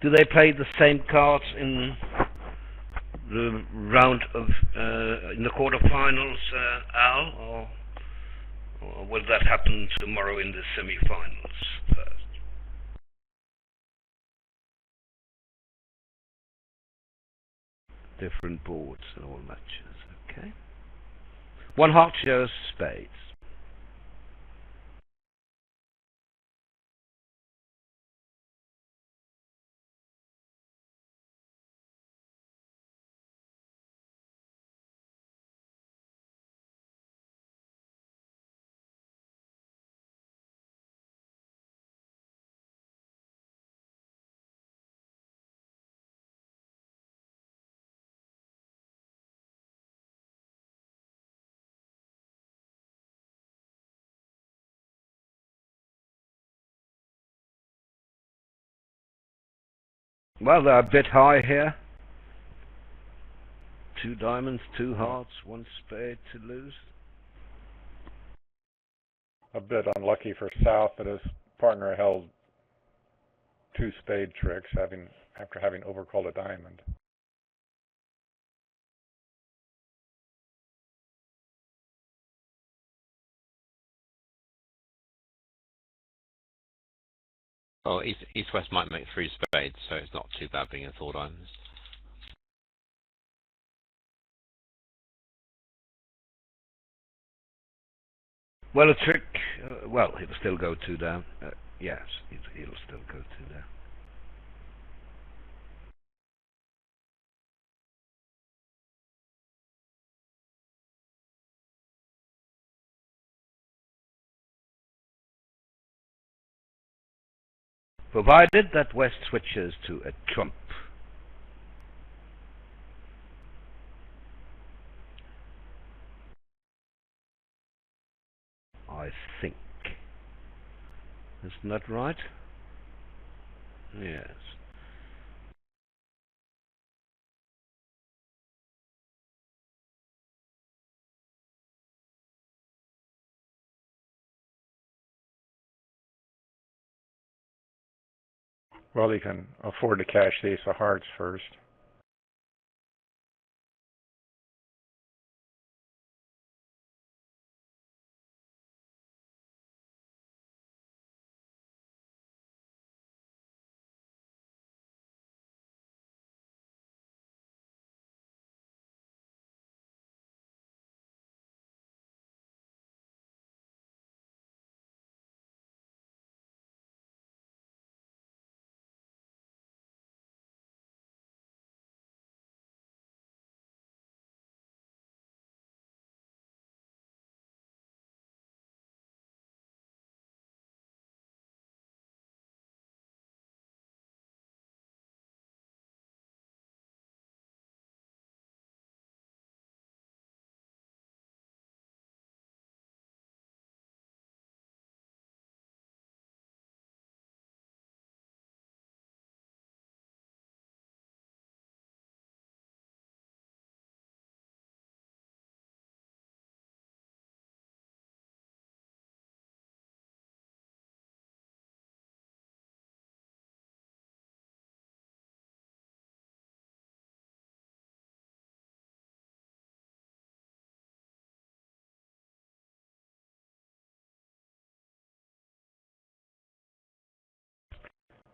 Do they play the same cards in the round of in the quarterfinals, Al, or will that happen tomorrow in the semi-finals first? Different boards and all matches. Okay. One heart shows spades. Well, they're a bit high here. 2 diamonds, 2 hearts, 1 spade to lose. A bit unlucky for South that his partner held 2 spade tricks after having overcalled a diamond. Oh, East-West might make 3 spades, so it's not too bad being a 4 diamonds. Well, a trick. Well, he'll still go 2 down. Yes, he'll still go 2 down. Provided that West switches to a trump. I think. Isn't that right? Yes. Well, he can afford to cash the ace of hearts first.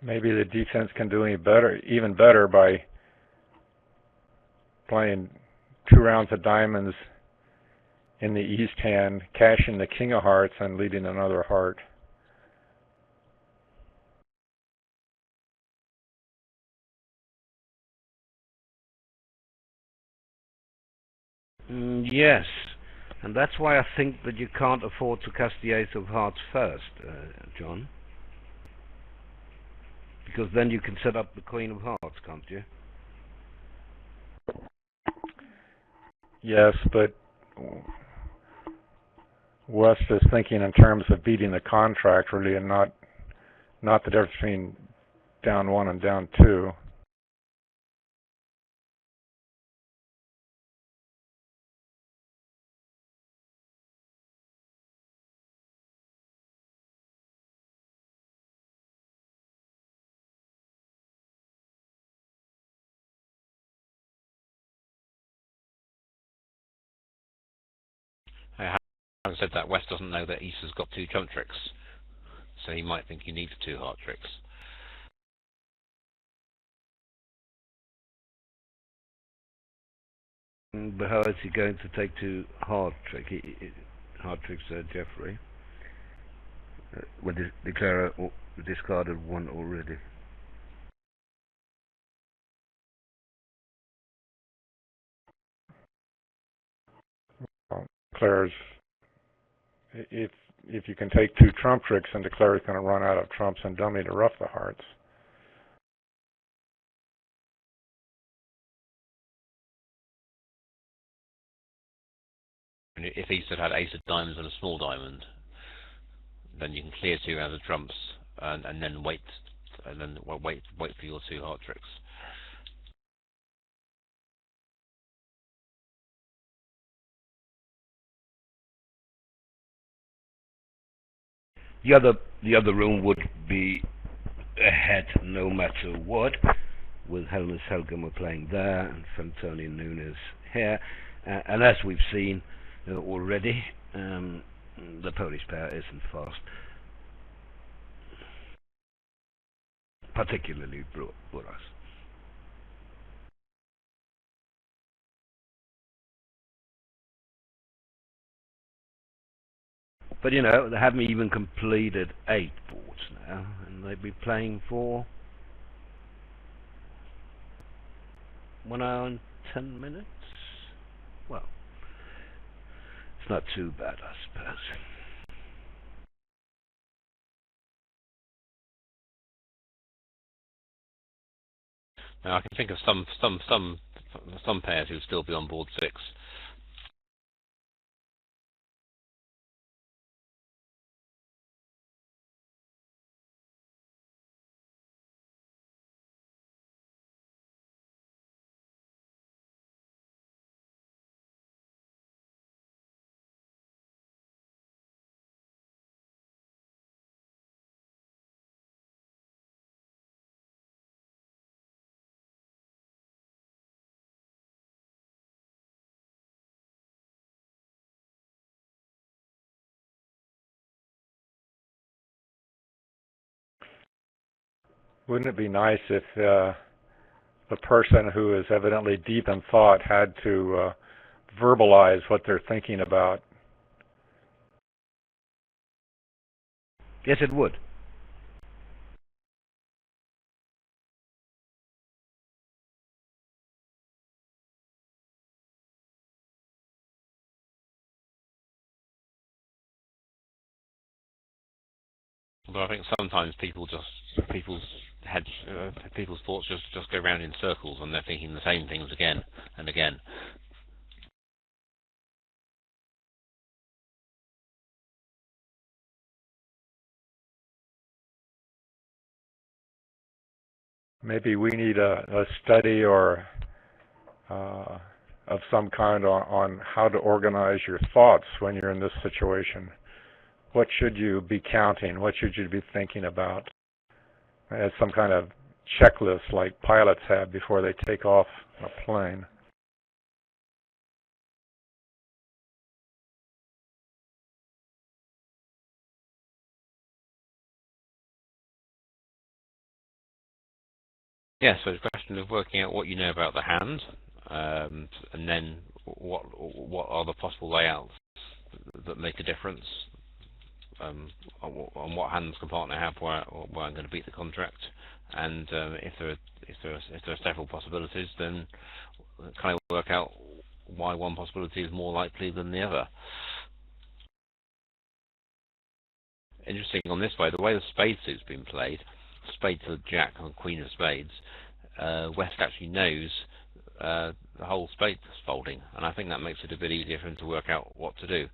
Maybe the defense can do even better by playing 2 rounds of diamonds in the east hand, cashing the king of hearts, and leading another heart. Yes, and that's why I think that you can't afford to cast the ace of hearts first, John. Because then you can set up the queen of hearts, can't you? Yes, but West is thinking in terms of beating the contract, really, and not the difference between down 1 and down 2. Having said that, West doesn't know that East has got 2 trump tricks, so he might think he needs 2 heart tricks. But how is he going to take 2 heart tricks, Jeffrey? When the declarer discarded 1 already. Declares if you can take 2 trump tricks, and declare is going to run out of trumps and dummy to ruff the hearts. And if East had ace of diamonds and a small diamond, then you can clear 2 rounds of trumps and then wait for your 2 heart tricks. The other room would be ahead no matter what, with Helmut Helgema playing there and Fantoni Nunes here. And as we've seen already, the Polish pair isn't fast, particularly Buras. But you know, they haven't even completed 8 boards now, and they'd be playing for 1 hour and 10 minutes. Well, it's not too bad, I suppose. Now I can think of some pairs who would still be on board 6. Wouldn't it be nice if the person who is evidently deep in thought had to verbalize what they're thinking about? Yes, it would. But I think sometimes people's thoughts just go round in circles, and they're thinking the same things again and again. Maybe we need a study or of some kind on how to organize your thoughts when you're in this situation. What should you be counting? What should you be thinking about? As some kind of checklist like pilots have before they take off a plane. Yeah, so it's a question of working out what you know about the hand, and then what are the possible layouts that make a difference, on what hands can partner have where I'm going to beat the contract, and if there are several possibilities, then can I work out why one possibility is more likely than the other. Interesting on this way, the way the spade suit's been played, spade to the jack and queen of spades, West actually knows the whole spade is folding, and I think that makes it a bit easier for him to work out what to do.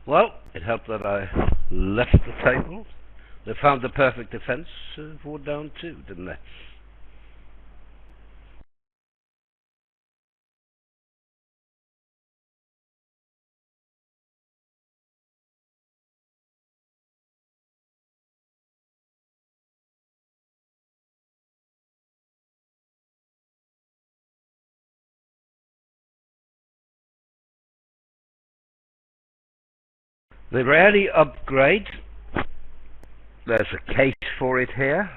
Well, it helped that I left the table. They found the perfect defense for down 2, didn't they? They rarely upgrade. There's a case for it here.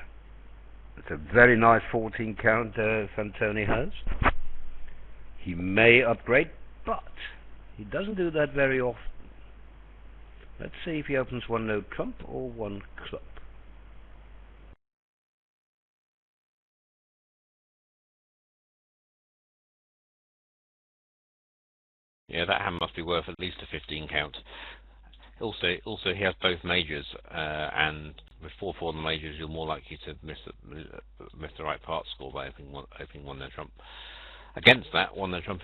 It's a very nice 14 count Fantoni has. He may upgrade, but he doesn't do that very often. Let's see if he opens 1 no trump or 1 club. Yeah, that hand must be worth at least a 15 count. Also he has both majors, and with 4-4 on the majors, you're more likely to miss the right part score by opening 1 no trump. Against that, 1 no trump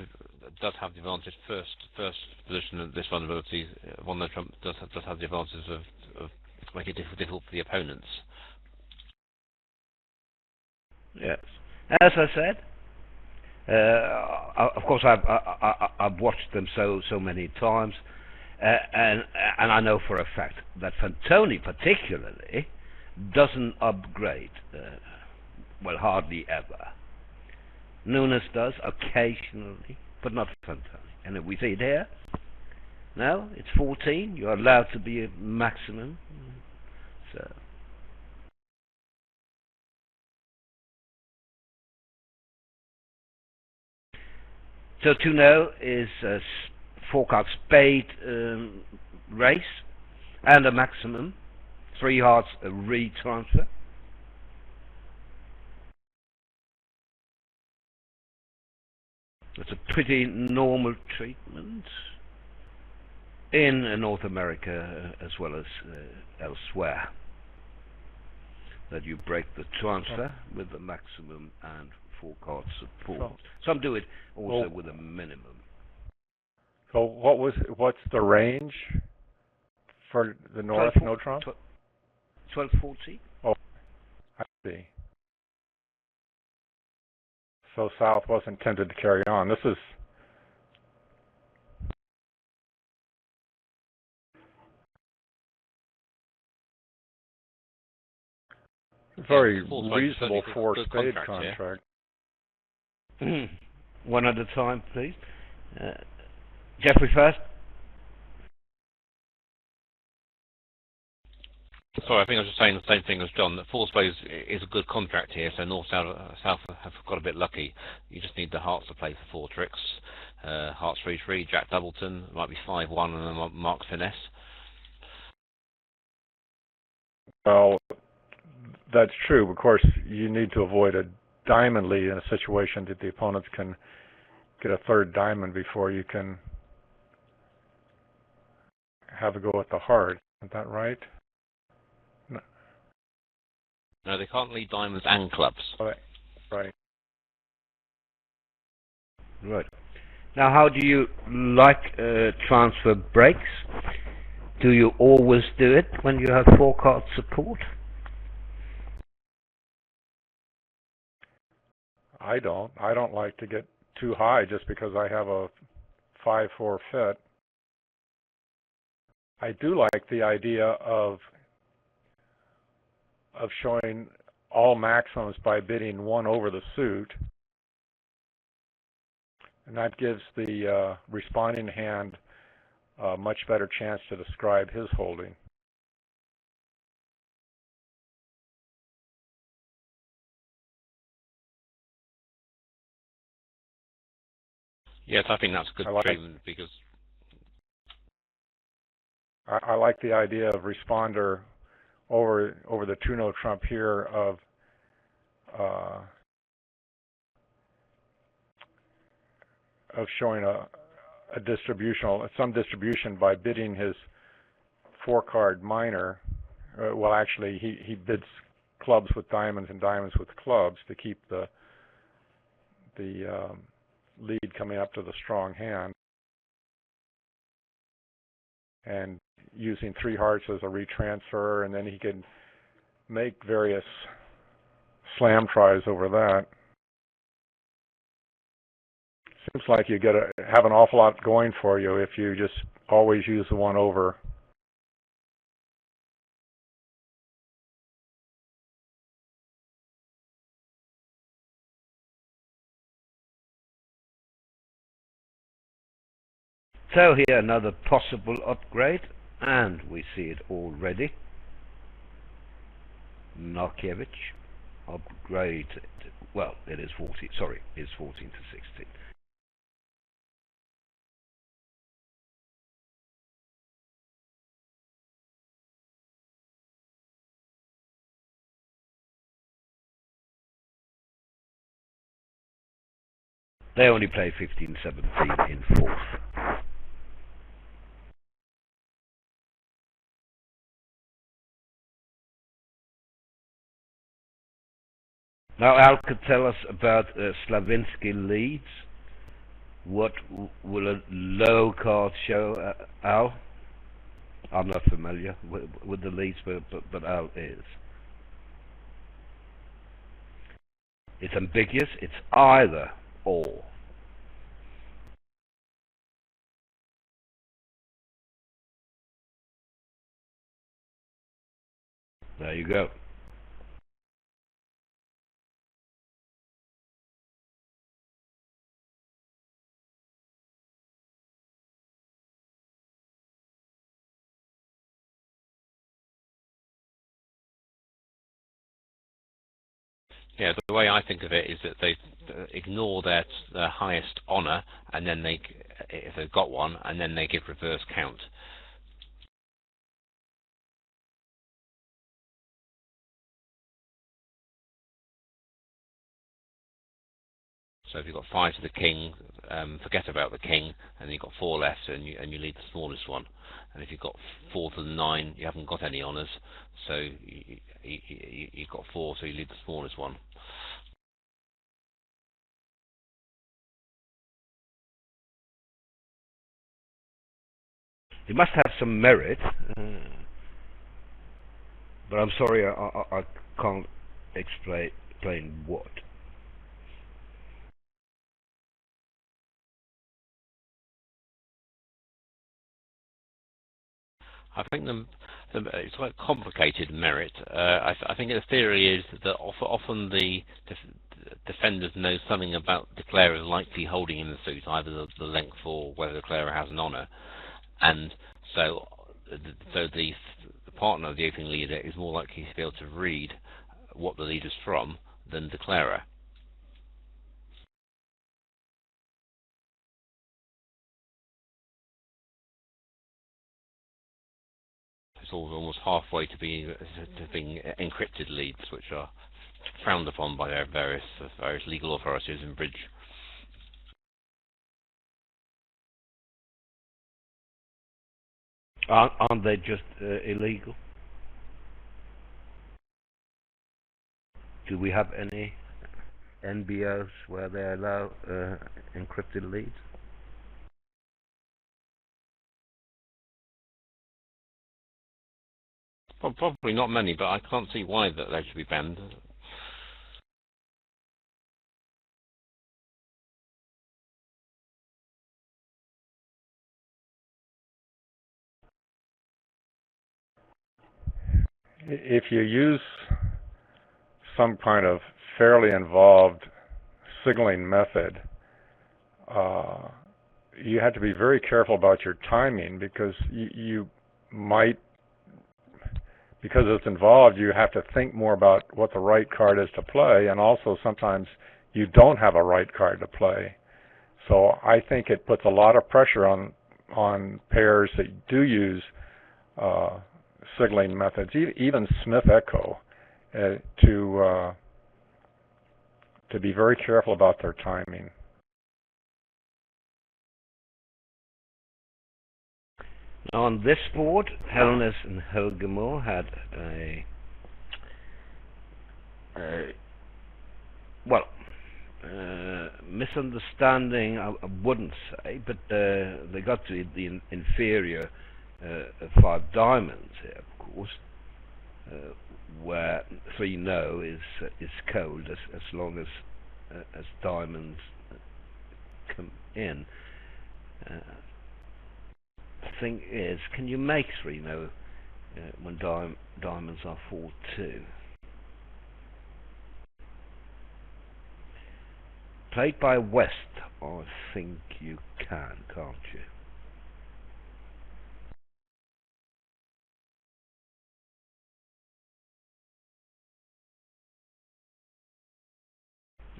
does have the advantage. First position of this vulnerability, 1 no trump does have the advantage of making it difficult for the opponents. Yes, as I said. Of course, I've watched them so many times, and I know for a fact that Fantoni particularly doesn't upgrade. Well, hardly ever. Nunes does occasionally, but not Fantoni. And if we see it here, now it's 14. You're allowed to be a maximum. So 2-0 is a 4-card spade race and a maximum. 3 hearts a retransfer. It's a pretty normal treatment in North America as well as elsewhere. That you break the transfer with the maximum and 4-card support. Some do it also with a minimum. So what's the range for the North no trump? 1240. Oh, I see. So South wasn't tempted to carry on. This is a very reasonable 4-spade contract. One at a time, please. Jeffrey first. Sorry, I think I was just saying the same thing as John, that 4 spades is a good contract here, so North South have got a bit lucky. You just need the hearts to play for 4 tricks. Hearts 3-3, Jack Doubleton, might be 5-1, and then Mark's finesse. Well, that's true. Of course, you need to avoid a diamond lead in a situation that the opponents can get a third diamond before you can have a go at the heart. Isn't that right? No. No, they can't lead diamonds and clubs. Right. Right. Right. Now, how do you like transfer breaks? Do you always do it when you have 4-card support? I don't. I don't like to get too high just because I have a 5-4 fit. I do like the idea of showing all maximums by bidding one over the suit, and that gives the responding hand a much better chance to describe his holding. Yes, I think that's good treatment because I like the idea of responder over the 2-note trump here of showing some distribution by bidding his 4-card minor. Well, actually, he bids clubs with diamonds and diamonds with clubs to keep the lead coming up to the strong hand, and using 3 hearts as a retransfer, and then he can make various slam tries over that. Seems like you have an awful lot going for you if you just always use the one over. So here another possible upgrade, and we see it already. Narkiewicz upgrade. Well, it is 14. Sorry, it's 14 to 16. They only play 15-17 in 4th. Now Al could tell us about Slavinsky leads. What will a low card show, Al? I'm not familiar with the leads, but Al is. It's ambiguous. It's either or. There you go. yeah, the way I think of it is that they ignore their highest honour, and then if they've got one, and then they give reverse count. So if you've got 5 to the king, forget about the king, and you've got 4 left, and you lead the smallest one. And if you've got 4 to the 9, you haven't got any honours, so you've got 4, so you lead the smallest one. It must have some merit, but I'm sorry, I can't explain what. I think it's quite complicated merit. I think the theory is that often the defenders know something about the declarer's likely holding in the suit, either the length or whether the declarer has an honour, and so the partner of the opening leader is more likely to be able to read what the leader's from than the declarer. it's almost halfway to being encrypted leads, which are frowned upon by their various legal authorities in bridge. Aren't they just illegal? Do we have any NBOs where they allow encrypted leads? Well, probably not many, but I can't see why that they should be banned. If you use some kind of fairly involved signaling method, you have to be very careful about your timing, because you might, because it's involved, you have to think more about what the right card is to play, and also sometimes you don't have a right card to play. So I think it puts a lot of pressure on pairs that do use signaling methods, even Smith Echo, to be very careful about their timing. On this board, Helnes and Helgemore had a misunderstanding, I wouldn't say, but they got to the inferior 5 diamonds here, of course, where 3 no is cold as long as diamonds come in. The thing is, can you make 3 no when diamonds are 4-2? Played by West, I think you can, can't you?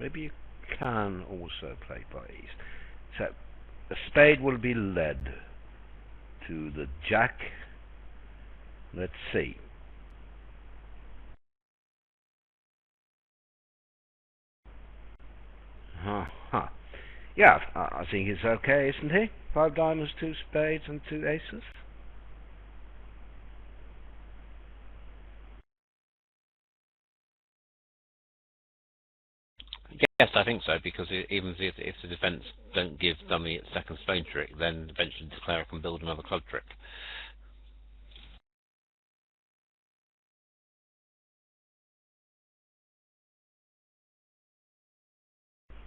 Maybe you can also play by East. So, a spade will be led to the Jack. Let's see. Yeah, I think it's okay, isn't he? 5 diamonds, 2 spades, and 2 aces. Yes, I think so, because even if the defence don't give dummy its second spade trick, then eventually the declarer can build another club trick.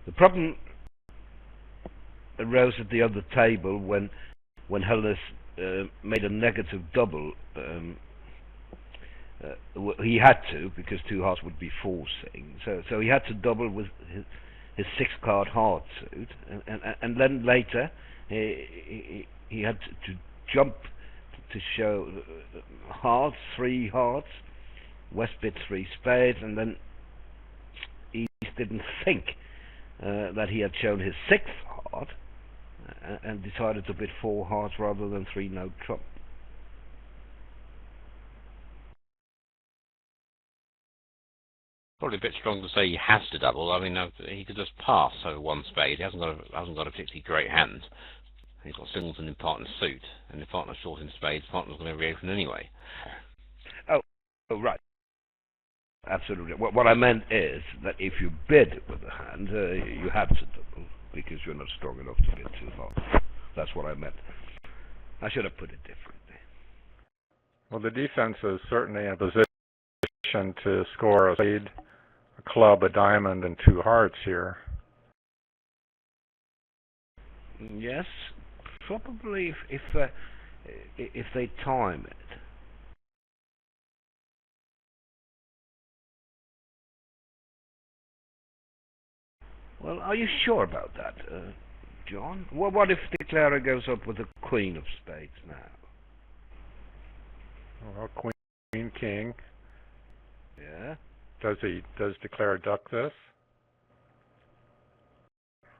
The problem arose at the other table when Helnes made a negative double. He had to, because 2 hearts would be forcing. So he had to double with his 6-card heart suit, and then later he had to jump to show hearts, 3 hearts. West bid 3 spades, and then East didn't think that he had shown his 6th heart, and decided to bid 4 hearts rather than 3 no trump. Probably a bit strong to say he has to double. I mean, he could just pass over 1 spade. He hasn't got a particularly great hand. He's got singleton in partner's suit, and if partner's short in spades, partner's going to reopen anyway. Oh, right. Absolutely. What I meant is that if you bid with a hand, you have to double, because you're not strong enough to bid 2 hearts. That's what I meant. I should have put it differently. Well, the defense is certainly in a position to score a spade, a club, a diamond, and 2 hearts here. Yes, probably if they time it. Well, are you sure about that, John? What if the declarer goes up with the Queen of Spades now? Well, Queen, King. Yeah. Does declarer duck this?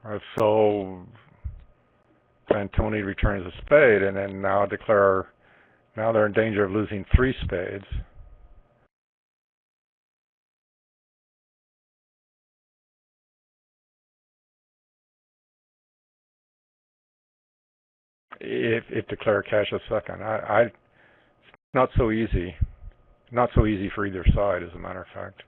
If so, then Tony returns a spade, and then now declarer Now they're in danger of losing 3 spades. If declare cashes second, it's not so easy. Not so easy for either side, as a matter of fact.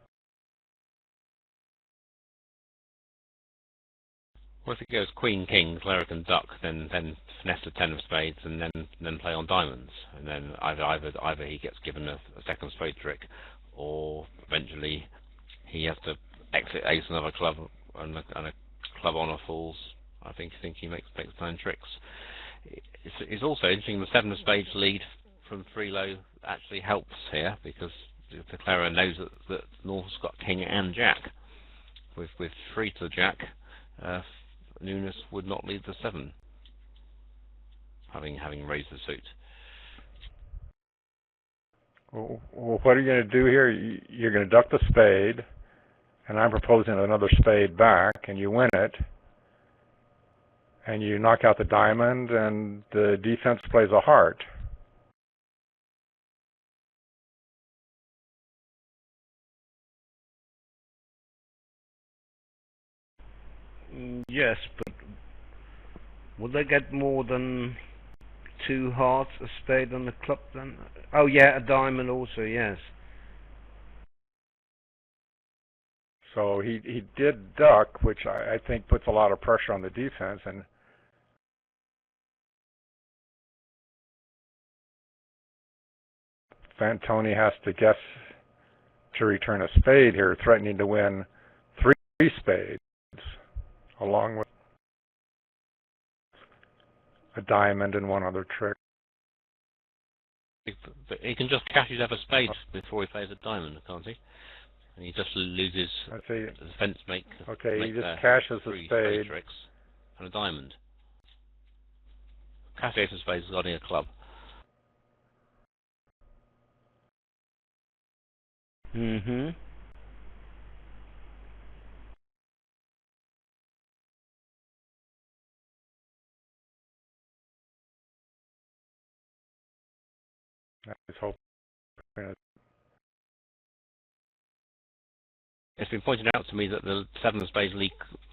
Well, if it goes Queen King, declare can duck, then finesse the 10 of spades, and then play on diamonds, and then either he gets given a second spade trick, or eventually he has to exit ace another club, and a club on or falls. I think he makes 9 tricks. It's also interesting the 7 of spades lead from 3 low actually helps here, because the declarer knows that North's got king and jack. With 3 to the jack, Nunes would not lead the 7, having raised the suit. Well, what are you going to do here? You're going to duck the spade, and I'm proposing another spade back, and you win it, and you knock out the diamond, and the defense plays a heart. Yes, but would they get more than 2 hearts, a spade, and a club then? Oh yeah, a diamond also, yes. So he did duck, which I think puts a lot of pressure on the defense, and Fantoni has to guess to return a spade here, threatening to win 3 spades, along with a diamond and 1 other trick. He can just cash his other spade before he plays a diamond, can't he? And he just loses the defense make. Okay, make he just cashes a spade tricks and a diamond. Cash ace of spades is holding a club. Mm-hmm. He's hoping it. It's been pointed out to me that the 7 of spades lead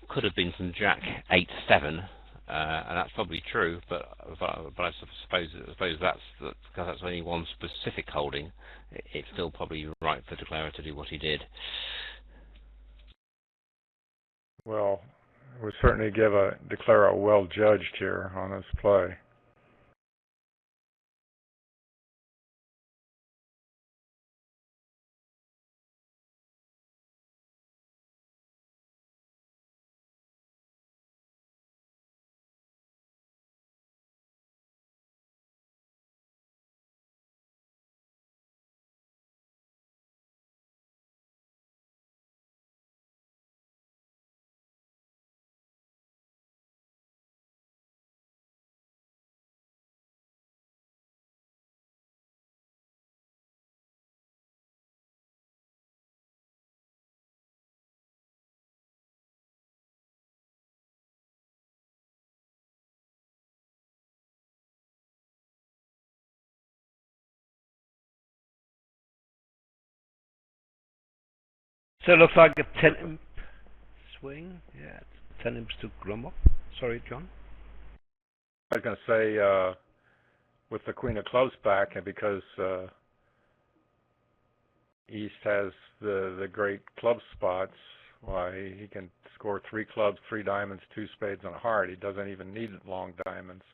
could have been from Jack 8-7, and that's probably true. But I suppose that's because that's only one specific holding. It's still probably right for the declarer to do what he did. Well, we certainly declare a well judged here on this play. So it looks like a 10 imp swing. Yeah, 10 imps to Gromov. Sorry, John. I was going to say, with the Queen of Clubs back, and because East has the great club spots, why he can score 3 clubs, 3 diamonds, 2 spades, and a heart. He doesn't even need long diamonds.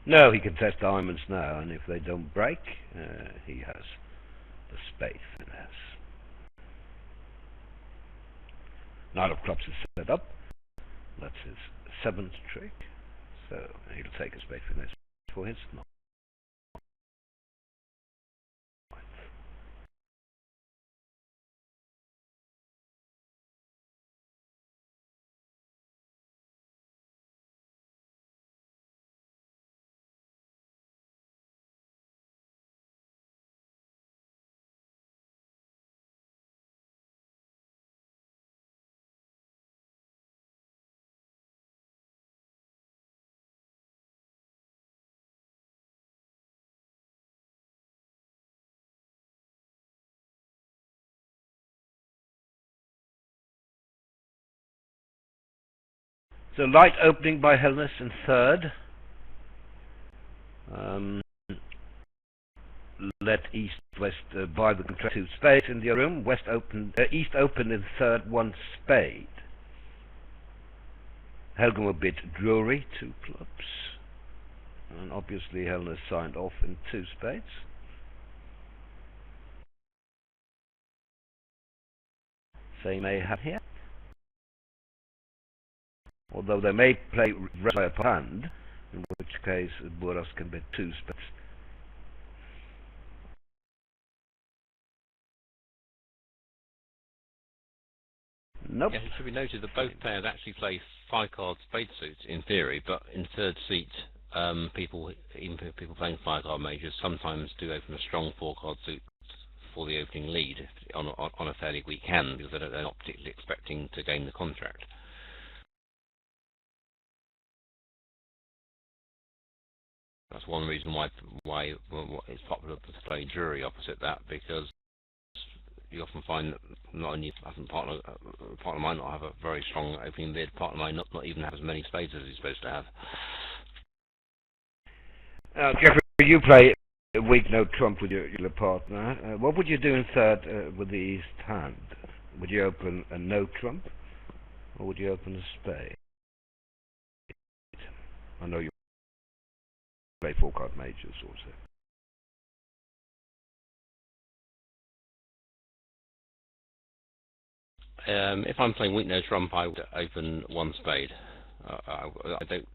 No, he can test diamonds now, and if they don't break, he has the spade finesse. 9 of clubs is set up. That's his 7th trick. So he'll take a spade finesse for his 9th. So light opening by Helness in third. Let East West buy the contract 2 spades in the other room. East open in third 1 spade. Helgamo bid Drury 2 clubs. And obviously Helness signed off in 2 spades. Same may have here. Although they may play regular hand, in which case Boras can bid 2 spades. Nope. Yes, it should be noted that both players actually play 5-card spade suits in theory, but in third seat, even people playing 5-card majors sometimes do open a strong 4-card suit for the opening lead on a fairly weak hand because they're not particularly expecting to gain the contract. That's one reason why it's popular to play Drury opposite that, because you often find that not only partner might not have a very strong opening bid, partner might not even have as many spades as he's supposed to have. Jeffrey, you play a weak no trump with your partner. What would you do in third with the East hand? Would you open a no trump, or would you open a spade? I know you play 4-card majors also. If I'm playing weak no trump, I would open 1 spade. I don't.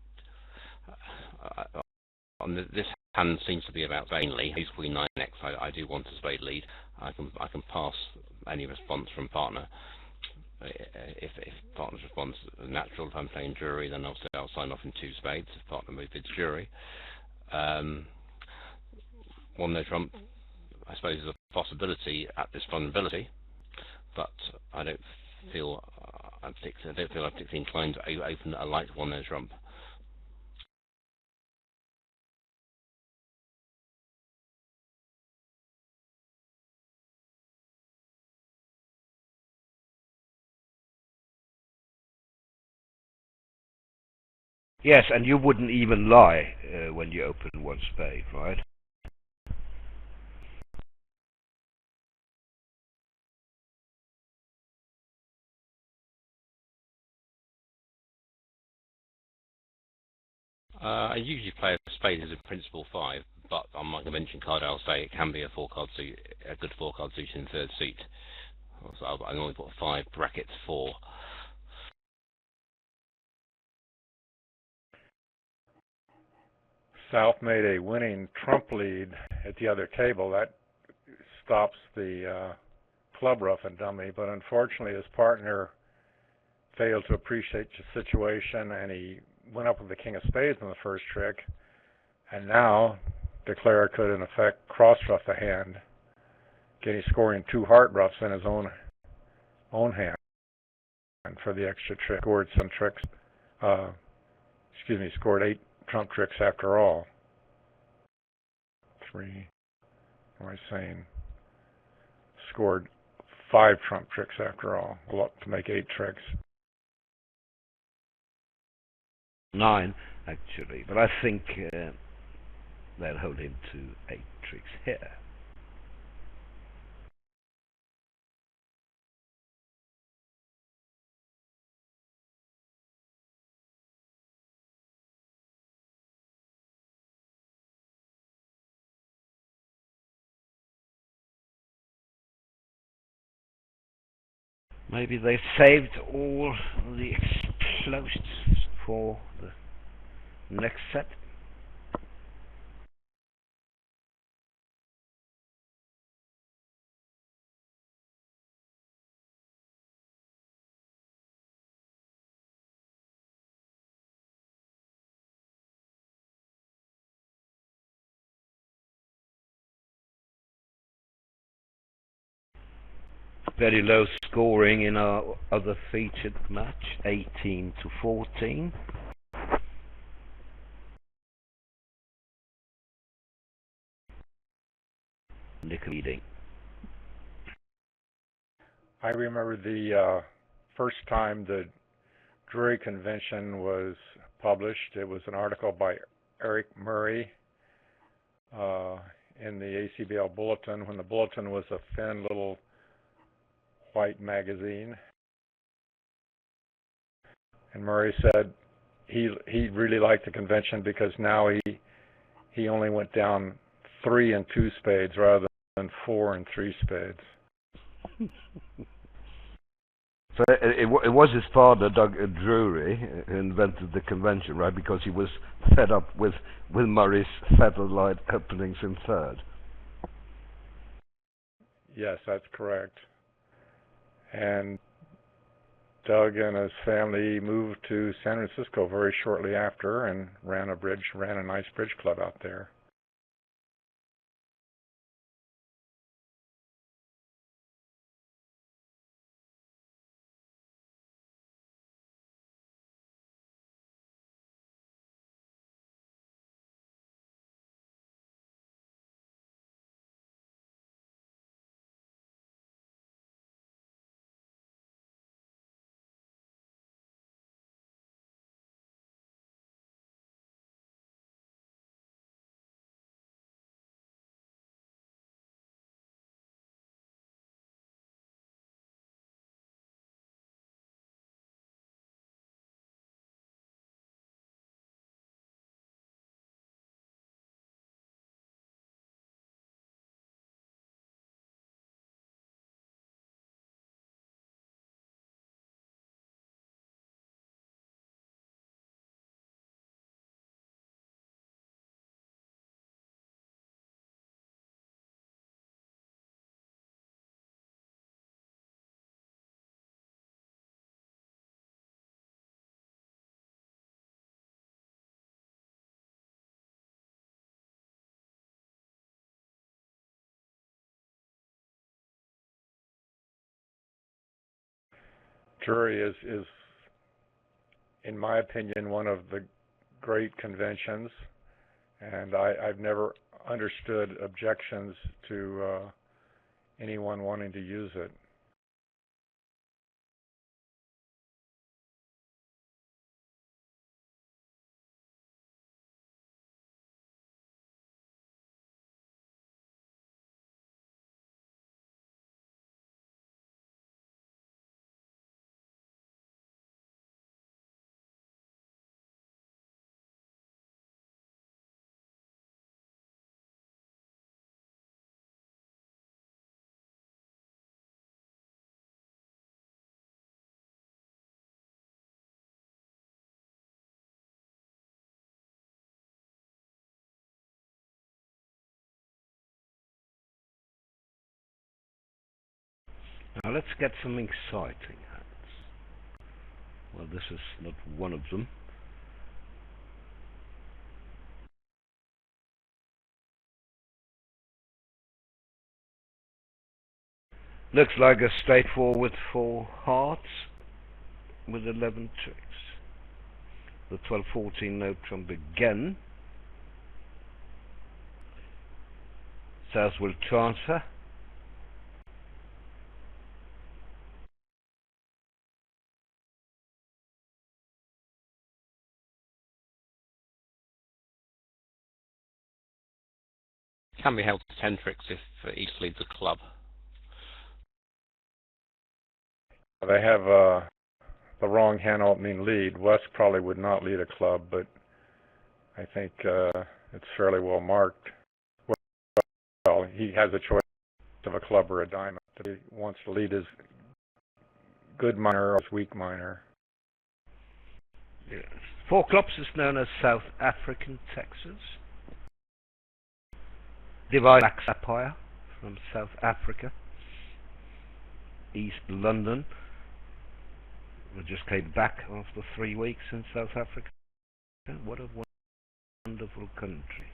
This hand seems to be about mainly. Ace Queen 9x. I do want a spade lead. I can pass any response from partner. If partner's response is natural, if I'm playing Drury, then obviously I'll sign off in 2 spades. If partner bids Drury, 1 no trump, I suppose, is a possibility at this vulnerability, but I don't feel I'm particularly inclined to open a light 1 no trump. Yes, and you wouldn't even lie when you open 1 spade, right? I usually play a spade as a principal 5, but on my convention card I'll say it can be a 4-card suit, a good 4-card suit in third seat. So I normally put 5 brackets 4. South made a winning trump lead at the other table. That stops the club rough and dummy, but unfortunately his partner failed to appreciate the situation, and he went up with the king of spades in the first trick, and now declarer could in effect cross rough the hand, getting scoring 2 heart roughs in his own hand. And for the extra trick, scored some tricks. Scored 8 trump tricks after all. 3. What am I saying? Scored 5 trump tricks after all, to make 8 tricks. 9, actually, but I think they'll hold him to 8 tricks here. Maybe they saved all the explosives for the next set. Very low scoring in our other featured match, 18-14. Nick leading. I remember the first time the Drury Convention was published. It was an article by Eric Murray in the ACBL Bulletin, when the Bulletin was a thin little white magazine. And Murray said he really liked the convention because now he only went down 3 and 2 spades rather than 4 and 3 spades. So it was his father, Doug Drury, who invented the convention, right? Because he was fed up with Murray's satellite openings in third. Yes, that's correct. And Doug and his family moved to San Francisco very shortly after and ran a nice bridge club out there. Drury is, in my opinion, one of the great conventions, and I've never understood objections to anyone wanting to use it. Now let's get some exciting hands. Well, this is not one of them. Looks like a straightforward 4 hearts with 11 tricks. The 12-14 note trump again. South will transfer. Can be held to 10 tricks if each leads a club. They have the wrong hand opening lead. West probably would not lead a club, but I think it's fairly well marked. Well, he has a choice of a club or a diamond. He wants to lead his good minor or his weak minor. Yes. 4 clubs is known as South African Texas. Divide Black Sapphire from South Africa. East London. We just came back after 3 weeks in South Africa. What a wonderful country.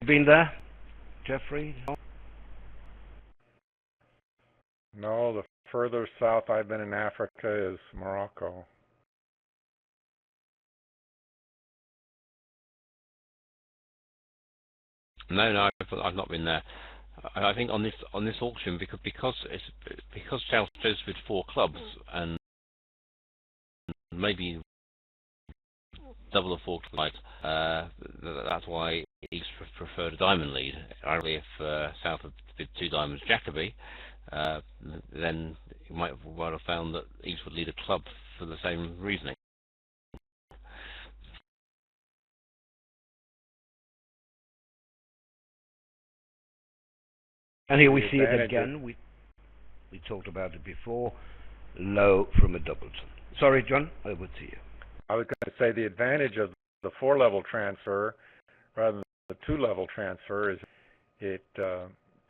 Been there, Jeffrey? No, the further south I've been in Africa is Morocco. No, I've not been there. I think on this auction because South chose with 4 clubs and maybe double or four to light. That's why East preferred a diamond lead. Ironically, if South had bid two diamonds Jacoby, then you might have well have found that East would lead a club for the same reasoning. And here we see it again. We talked about it before. Low from a doubleton. Sorry, John, over to you. I was going to say the advantage of the 4-level transfer rather than the 2-level transfer is it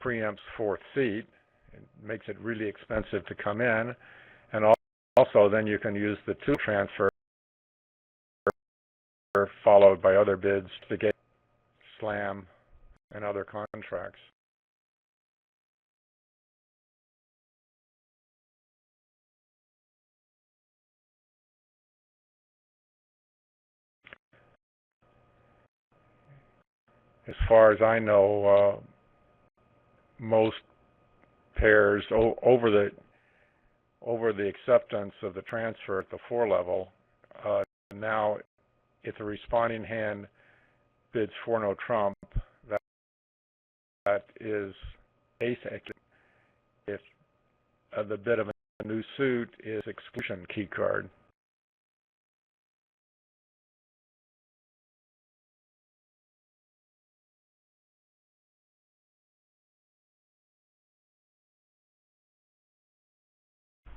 preempts fourth seat. It makes it really expensive to come in, and also then you can use the 2 transfer followed by other bids to get slam and other contracts. As far as I know, most pairs over the acceptance of the transfer at the 4-level, now if the responding hand bids for no trump, that is ace. If the bid of a new suit is exclusion key card.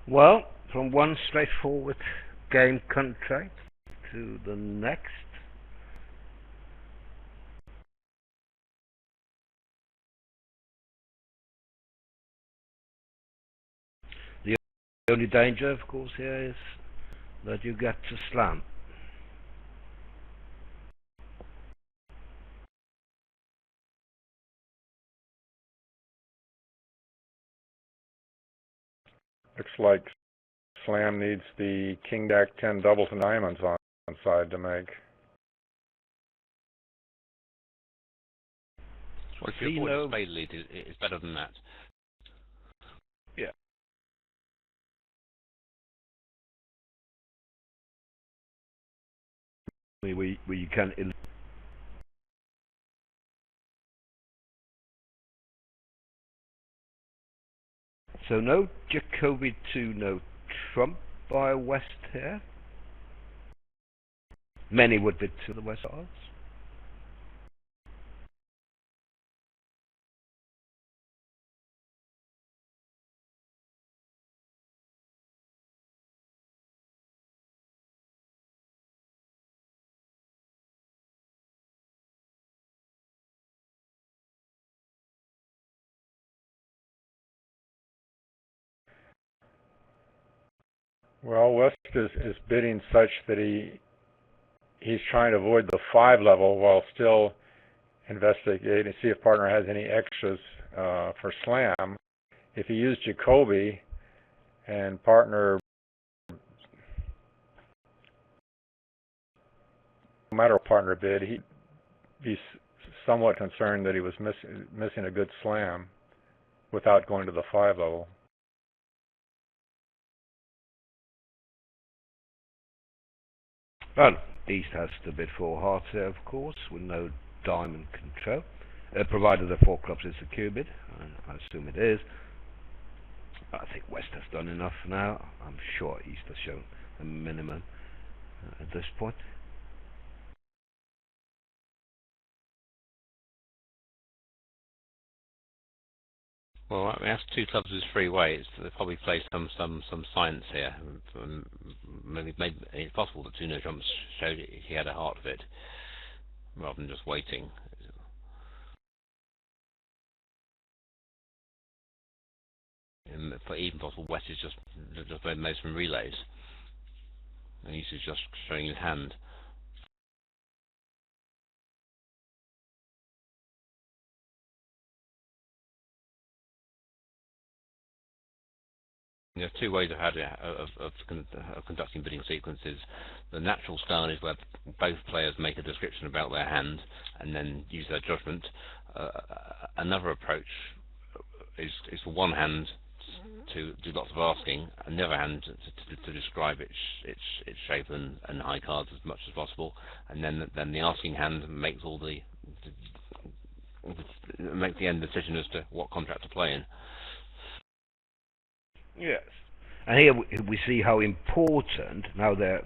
Well, from one straightforward game contract to the next. The only danger, of course, here is that you get to slam. Looks like slam needs the king jack 10 doubles and diamonds on side to make. Well, if you avoid spade lead, it's better than that. Yeah. Where you can. So no Jacoby 2, no trump by West here. Many would bid to the West odds. Well, West is bidding such that he's trying to avoid the 5-level while still investigating to see if partner has any extras for slam. If he used Jacoby and partner, no matter what partner bid, he'd be somewhat concerned that he was missing a good slam without going to the 5-level. Well, East has to bid 4 hearts there, of course, with no diamond control, provided the 4 clubs is a Q bid. I assume it is. I think West has done enough now. I'm sure East has shown a minimum at this point. Well, I mean, that's 2 clubs is free weights. They probably play some science here. Maybe it's possible that 2 no trumps showed he had a heart of it, rather than just waiting. And for even possible, West is just playing most from relays, and he's just showing his hand. There are 2 ways of conducting bidding sequences. The natural style is where both players make a description about their hand and then use their judgment. Another approach is for one hand to do lots of asking, and the other hand to describe its shape and high cards as much as possible, and then the asking hand makes all the make the end decision as to what contract to play in. Yes. And here we see how important, now they're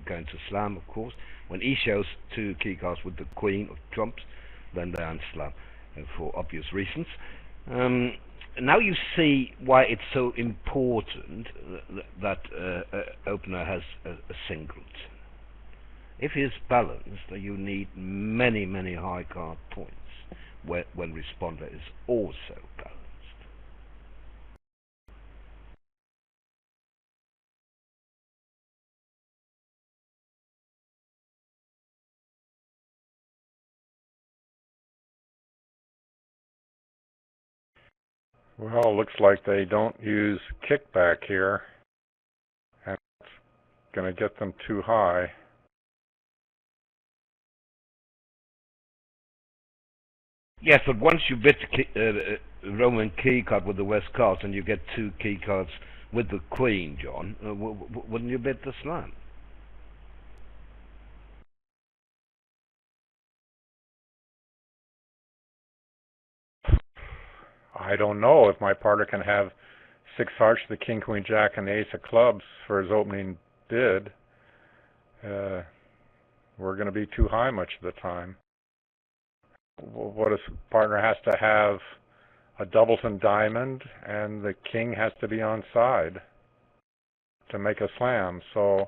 going to slam, of course. When he shows two key cards with the queen of trumps, then they're on slam, for obvious reasons. Now you see why it's so important that opener has a singleton. If he's balanced, you need many, many high card points when responder is also balanced. Well, looks like they don't use kickback here, and it's going to get them too high. Yes, but once you bid Roman key card with the West cards and you get two key cards with the Queen, John, wouldn't you bid the slam? I don't know if my partner can have 6 hearts, the king, queen, jack, and the ace of clubs for his opening bid. We're going to be too high much of the time. What his partner has to have a doubleton diamond, and the king has to be on side to make a slam. So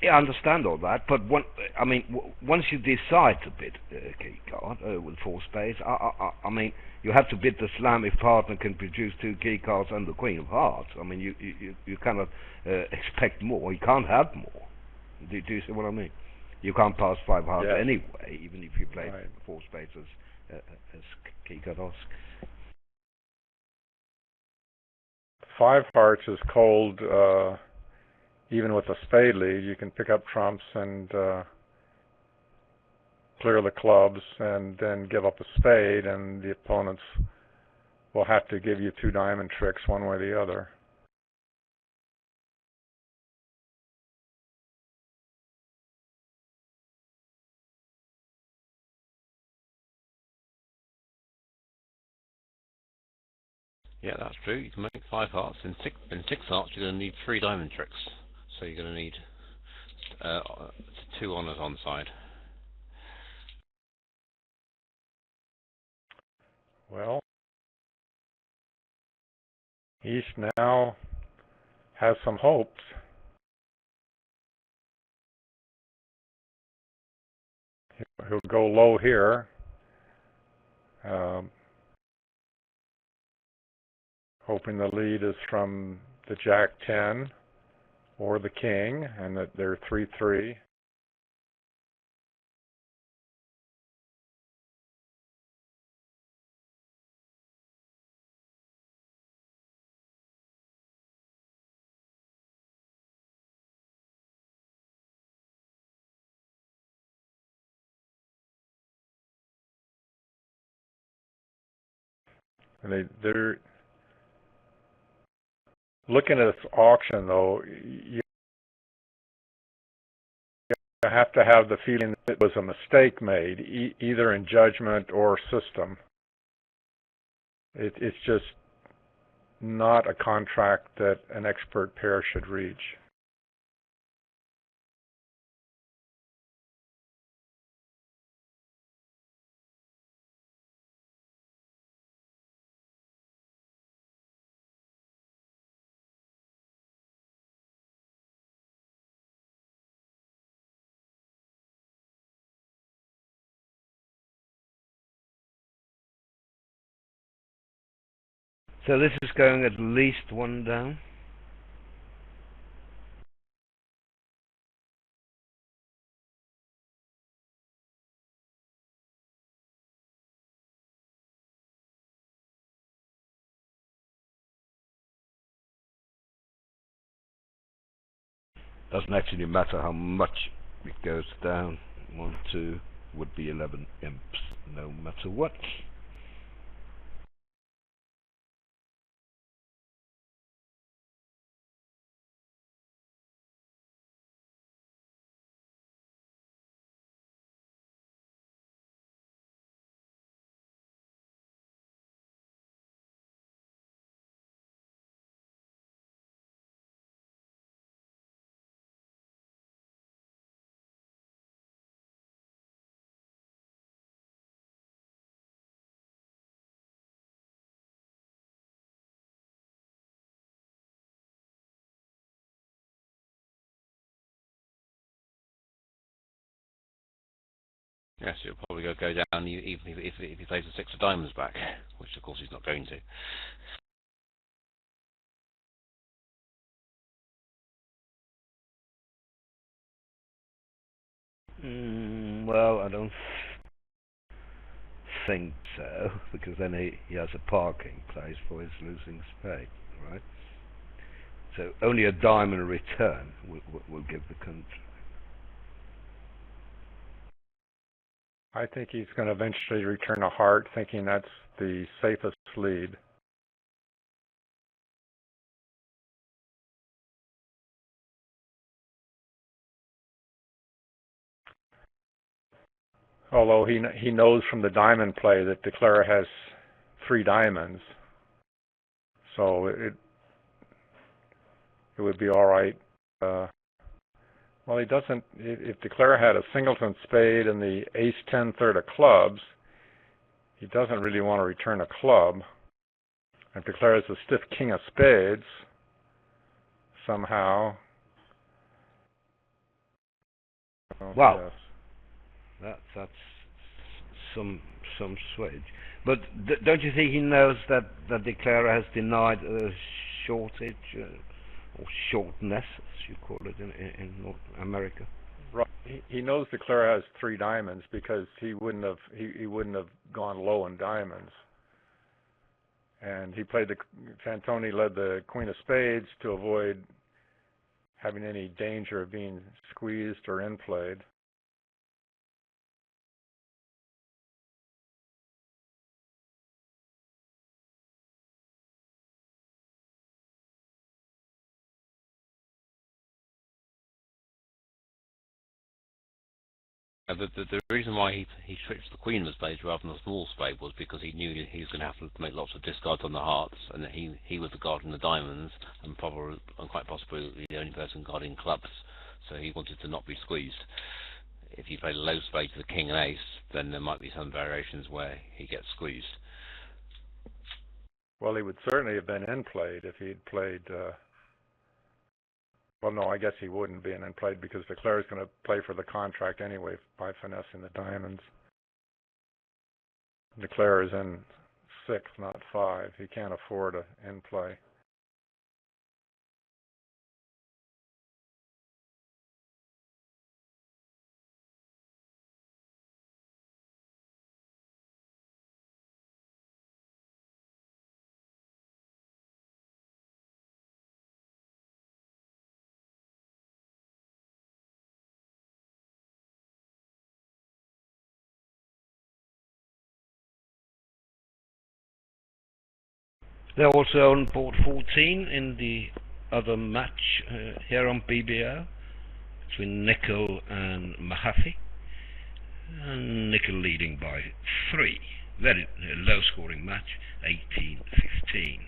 yeah, I understand all that, but once you decide to bid a key card with 4 spades, I mean, you have to bid the slam if partner can produce 2 key cards and the queen of hearts. I mean, you cannot expect more. You can't have more. Do you see what I mean? You can't pass 5 hearts anyway, even if you play 4 spades as key card ask. 5 hearts is cold. Even with a spade lead, you can pick up trumps and clear the clubs and then give up a spade, and the opponents will have to give you 2 diamond tricks one way or the other. Yeah, that's true. You can make 5 hearts. In 6 hearts, you're going to need 3 diamond tricks. So you're going to need 2 honours on side. Well, East now has some hopes. He'll go low here. Hoping the lead is from the Jack 10 or the King, and that they're 3-3. And they're looking at this auction, though. You have to have the feeling that it was a mistake made, either in judgment or system. It's just not a contract that an expert pair should reach. So this is going at least 1 down. Doesn't actually matter how much it goes down. 1, 2 would be 11 imps, no matter what. Yes, it'll probably go down even if he plays the six of diamonds back, which of course he's not going to. Well, I don't think so, because then he has a parking place for his losing spade, right? So only a diamond return will give the country. I think he's going to eventually return a heart, thinking that's the safest lead. Although he knows from the diamond play that Declara has 3 diamonds, so it would be all right. Well, he doesn't. If Declara had a singleton spade and the ace-10 third of clubs, he doesn't really want to return a club. If Declara has a stiff king of spades, somehow. Wow. Yes. That's some switch. But don't you think he knows that Declara has denied a shortage or shortness, as you call it in North America? Right. He knows Declara has 3 diamonds because he wouldn't have gone low in diamonds. And he played Fantoni led the queen of spades to avoid having any danger of being squeezed or in-played. The reason why he switched the queen of spades rather than the small spade was because he knew he was going to have to make lots of discards on the hearts, and that he was the guardian of the diamonds, and quite possibly the only person guarding clubs. So he wanted to not be squeezed. If you played a low spade to the king and ace, then there might be some variations where he gets squeezed. Well, he would certainly have been in-played if he'd played. Well, no, I guess he wouldn't be in-played because Declara's going to play for the contract anyway by finessing the diamonds. Declara is in 6, not 5. He can't afford a in-play. They're also on board 14 in the other match here on BBO between Nickel and Mahaffey. And Nickel leading by 3. Very low scoring match, 18-15.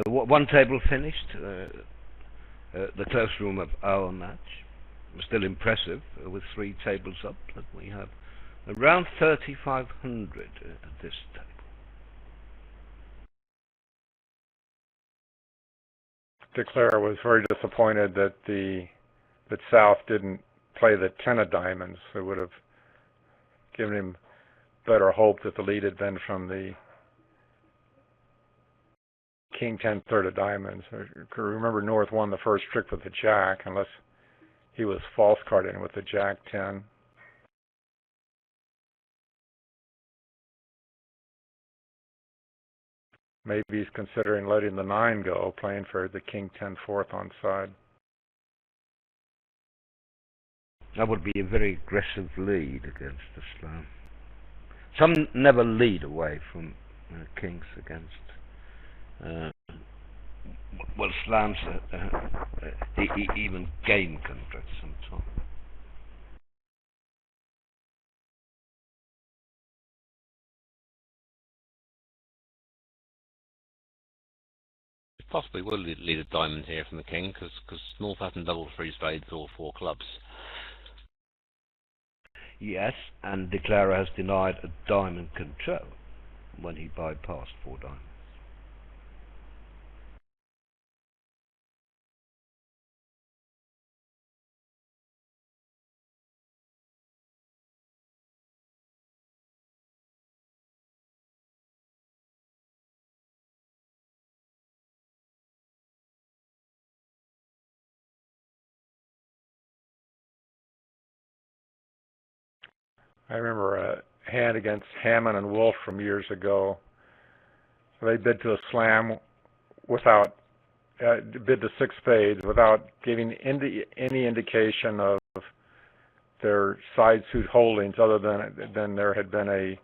One table finished, the close room of our match. Still impressive, with 3 tables up, that we have around 3,500 at this table. Declara was very disappointed that South didn't play the 10 of diamonds. It would have given him better hope that the lead had been from the king 10 third of diamonds. Remember, North won the first trick with the jack, unless he was false carding with the jack 10. Maybe he's considering letting the 9 go, playing for the king 10 fourth on side. That would be a very aggressive lead against Islam. Some never lead away from kings against well, slams even game contracts sometimes. possibly will lead a diamond here from the king, because North hasn't doubled three spades or four clubs. Yes, and Declarer has denied a diamond control when he bypassed four diamonds. I remember a hand against Hammond and Wolf from years ago. They bid to a slam without bid to six spades without giving any indication of their side suit holdings, other than there had been a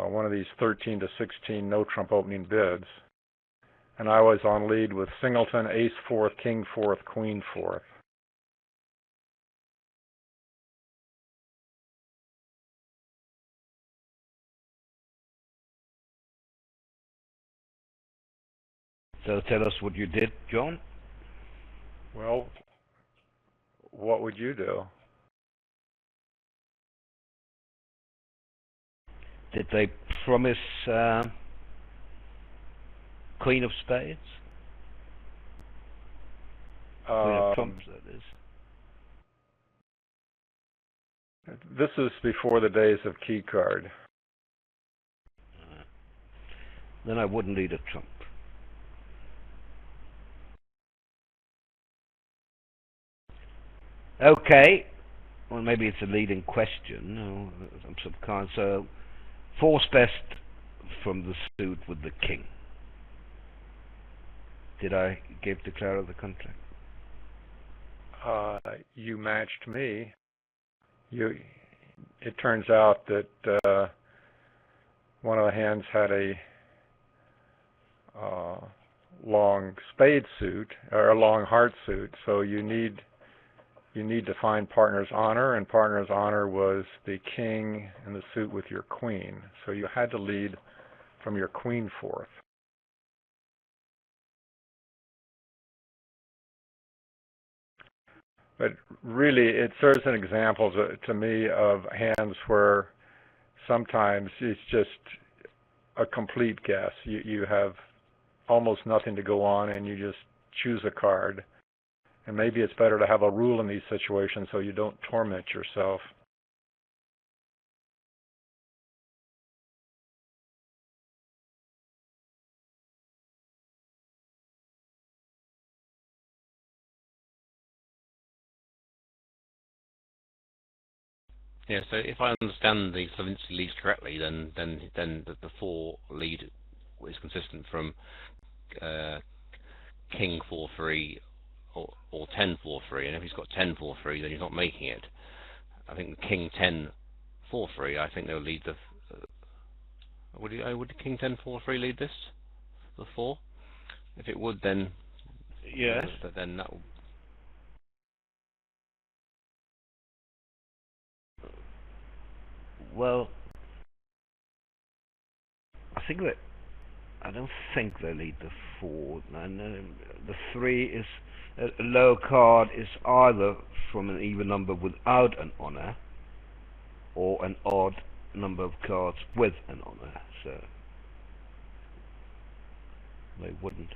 one of these 13 to 16 no trump opening bids, and I was on lead with singleton, ace fourth, king fourth, queen fourth. So tell us what you did, John. Well, what would you do? Did they promise Queen of Spades? Queen of Trumps, that is. This is before the days of key card. Then I wouldn't lead a trump. Okay. Well, maybe it's a leading question of some kind. So, fourth best from the suit with the king. Did I give Declarer the contract? You matched me. It turns out that one of the hands had a long spade suit or a long heart suit, so you need to find partner's honor, and partner's honor was the king in the suit with your queen. So you had to lead from your queen fourth. But really, it serves as an example to me of hands where sometimes it's just a complete guess. You have almost nothing to go on, and you just choose a card. And maybe it's better to have a rule in these situations so you don't torment yourself. Yeah, so if I understand the Slavinsky leads correctly, then the four lead is consistent from king 4-3 or 10-4-3, and if he's got 10-4-3, then he's not making it. I think the king 10-4-3. I think they'll lead the. Would the king 10-4-3 lead this? The four? If it would, then yes. Then that will. Well, I don't think they lead the four. And the three is a low card is either from an even number without an honor, or an odd number of cards with an honor. So they wouldn't.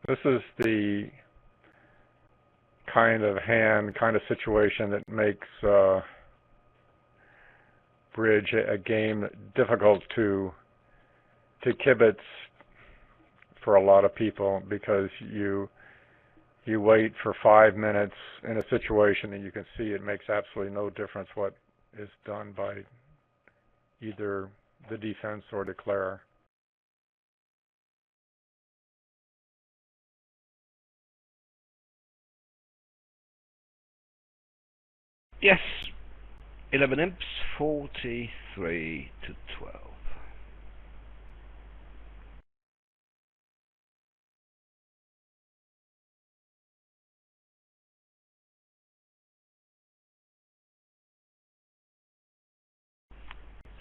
This is the kind of situation that makes bridge a game difficult to kibitz for a lot of people, because you wait for 5 minutes in a situation and you can see it makes absolutely no difference what is done by either the defense or declarer. Yes, 11 imps, 43 to 12.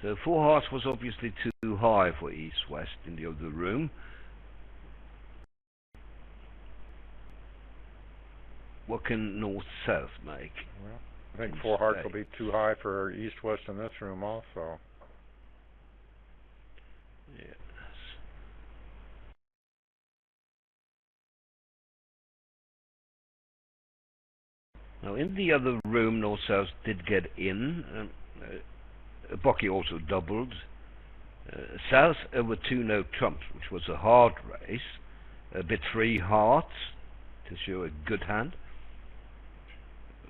So 4 hearts was obviously too high for east-west in the other room. What can north-south make? Well, I think 4 hearts will be too high for east-west in this room also. Yes. Now in the other room, north-south did get in. Bocky also doubled. South over 2 no trumps, which was a hard race. Bit 3 hearts to show a good hand.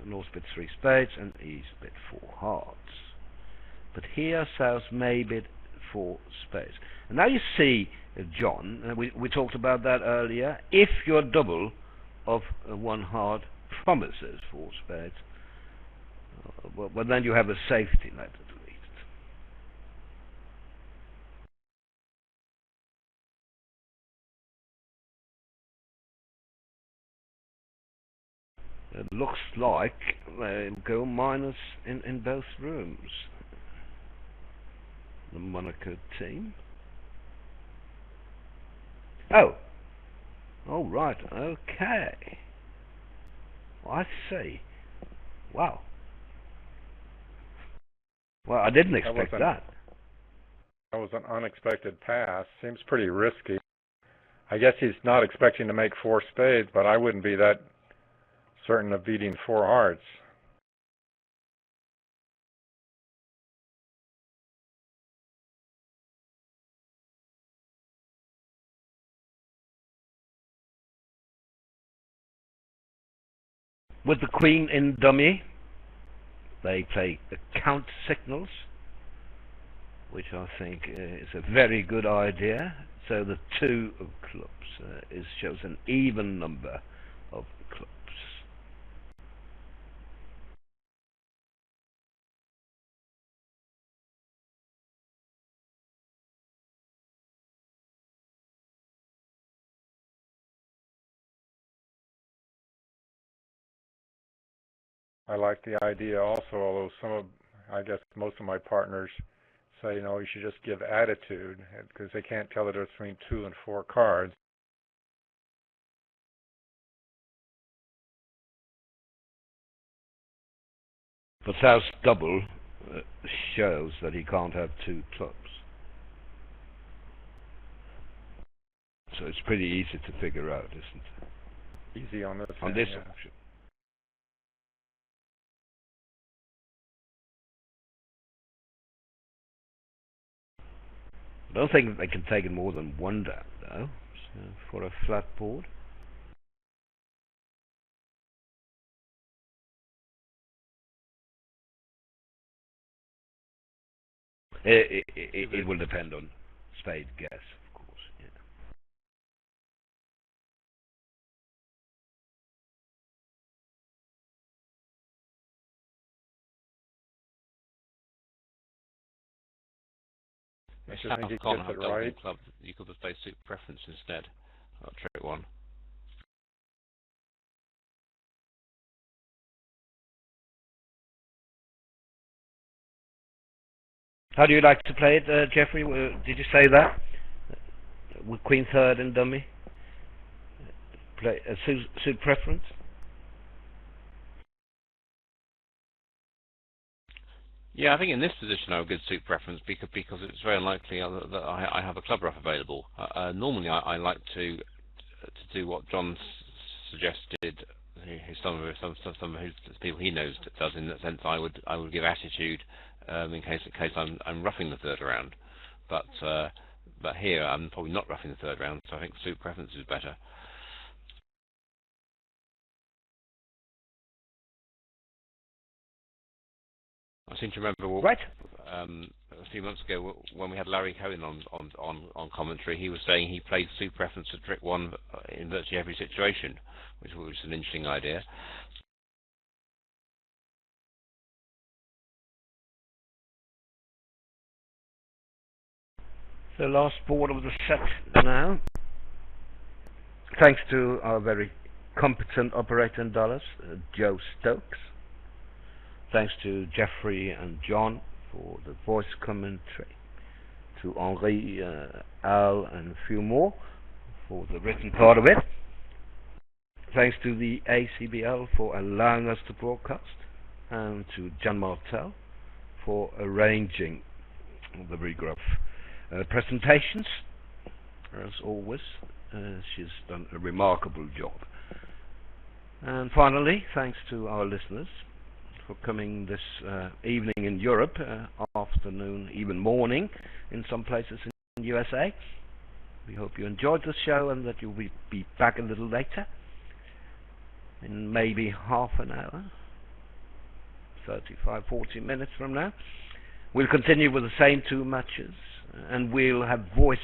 North bit 3 spades and east bit 4 hearts. But here South may bit 4 spades. And now you see, John, we talked about that earlier, if your double of 1 heart promises 4 spades, well then you have a safety net at least. It looks like they go minus in both rooms. The Monaco team. Oh, right, okay. I see. Wow. Well, I didn't expect that. That was an unexpected pass. Seems pretty risky. I guess he's not expecting to make 4 spades, but I wouldn't be that certain of beating 4 hearts. With the queen in dummy, they play count signals, which I think is a very good idea. So the 2 of clubs shows an even number of clubs. I like the idea also, although I guess most of my partners say, you should just give attitude, because they can't tell the difference between 2 and 4 cards. But South's double shows that he can't have 2 clubs. So it's pretty easy to figure out, isn't it? Easy on this. On this yeah. option. I don't think they can take it more than 1 down, though, so for a flat board. It will depend on spade guess, of course. Yeah. I should think he gets it right. Club. You could have played suit preference instead. Trick 1. How do you like to play it, Jeffrey? Did you say that? With queen third and dummy? Play suit preference? Yeah, I think in this position I would give suit preference because it's very unlikely that I have a club ruff available. Normally I like to do what John suggested. Some of his people he knows does, in that sense. I would give attitude in case I'm roughing the 3rd round, but here I'm probably not roughing the 3rd round, so I think suit preference is better. I seem to remember a few months ago when we had Larry Cohen on commentary, he was saying he played suit preference for trick 1 in virtually every situation, which was an interesting idea. The last board of the set now. Thanks to our very competent operator in Dallas, Joe Stokes. Thanks to Jeffrey and John for the voice commentary, to Henri, Al, and a few more for the written part of it. Thanks to the ACBL for allowing us to broadcast, and to Jan Martel for arranging the Regraph presentations. As always, she's done a remarkable job. And finally, thanks to our listeners for coming this evening in Europe, afternoon, even morning in some places in the USA. We hope you enjoyed the show and that you'll be back a little later, in maybe half an hour, 35, 40 minutes from now. We'll continue with the same two matches, and we'll have voice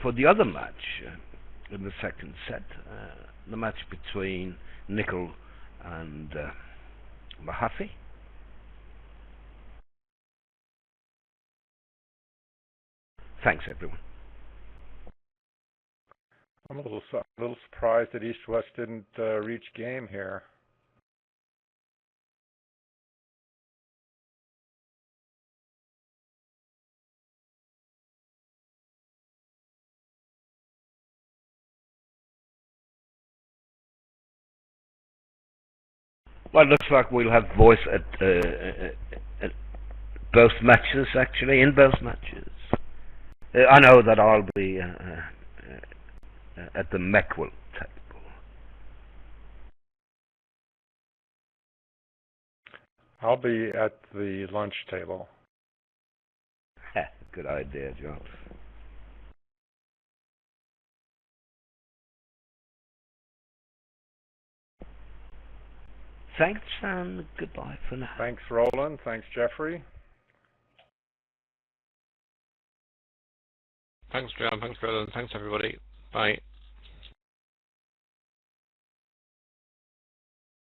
for the other match in the second set, the match between Nicol and Mahaffey. Thanks, everyone. I'm a little surprised that East-West didn't reach game here. Well, it looks like we'll have voice at both matches, actually, in both matches. I know that I'll be at the Meckwell table. I'll be at the lunch table. Good idea, John. Thanks and goodbye for now. Thanks, Roland. Thanks, Jeffrey. Thanks, John. Thanks, Roland. Thanks, everybody. Bye.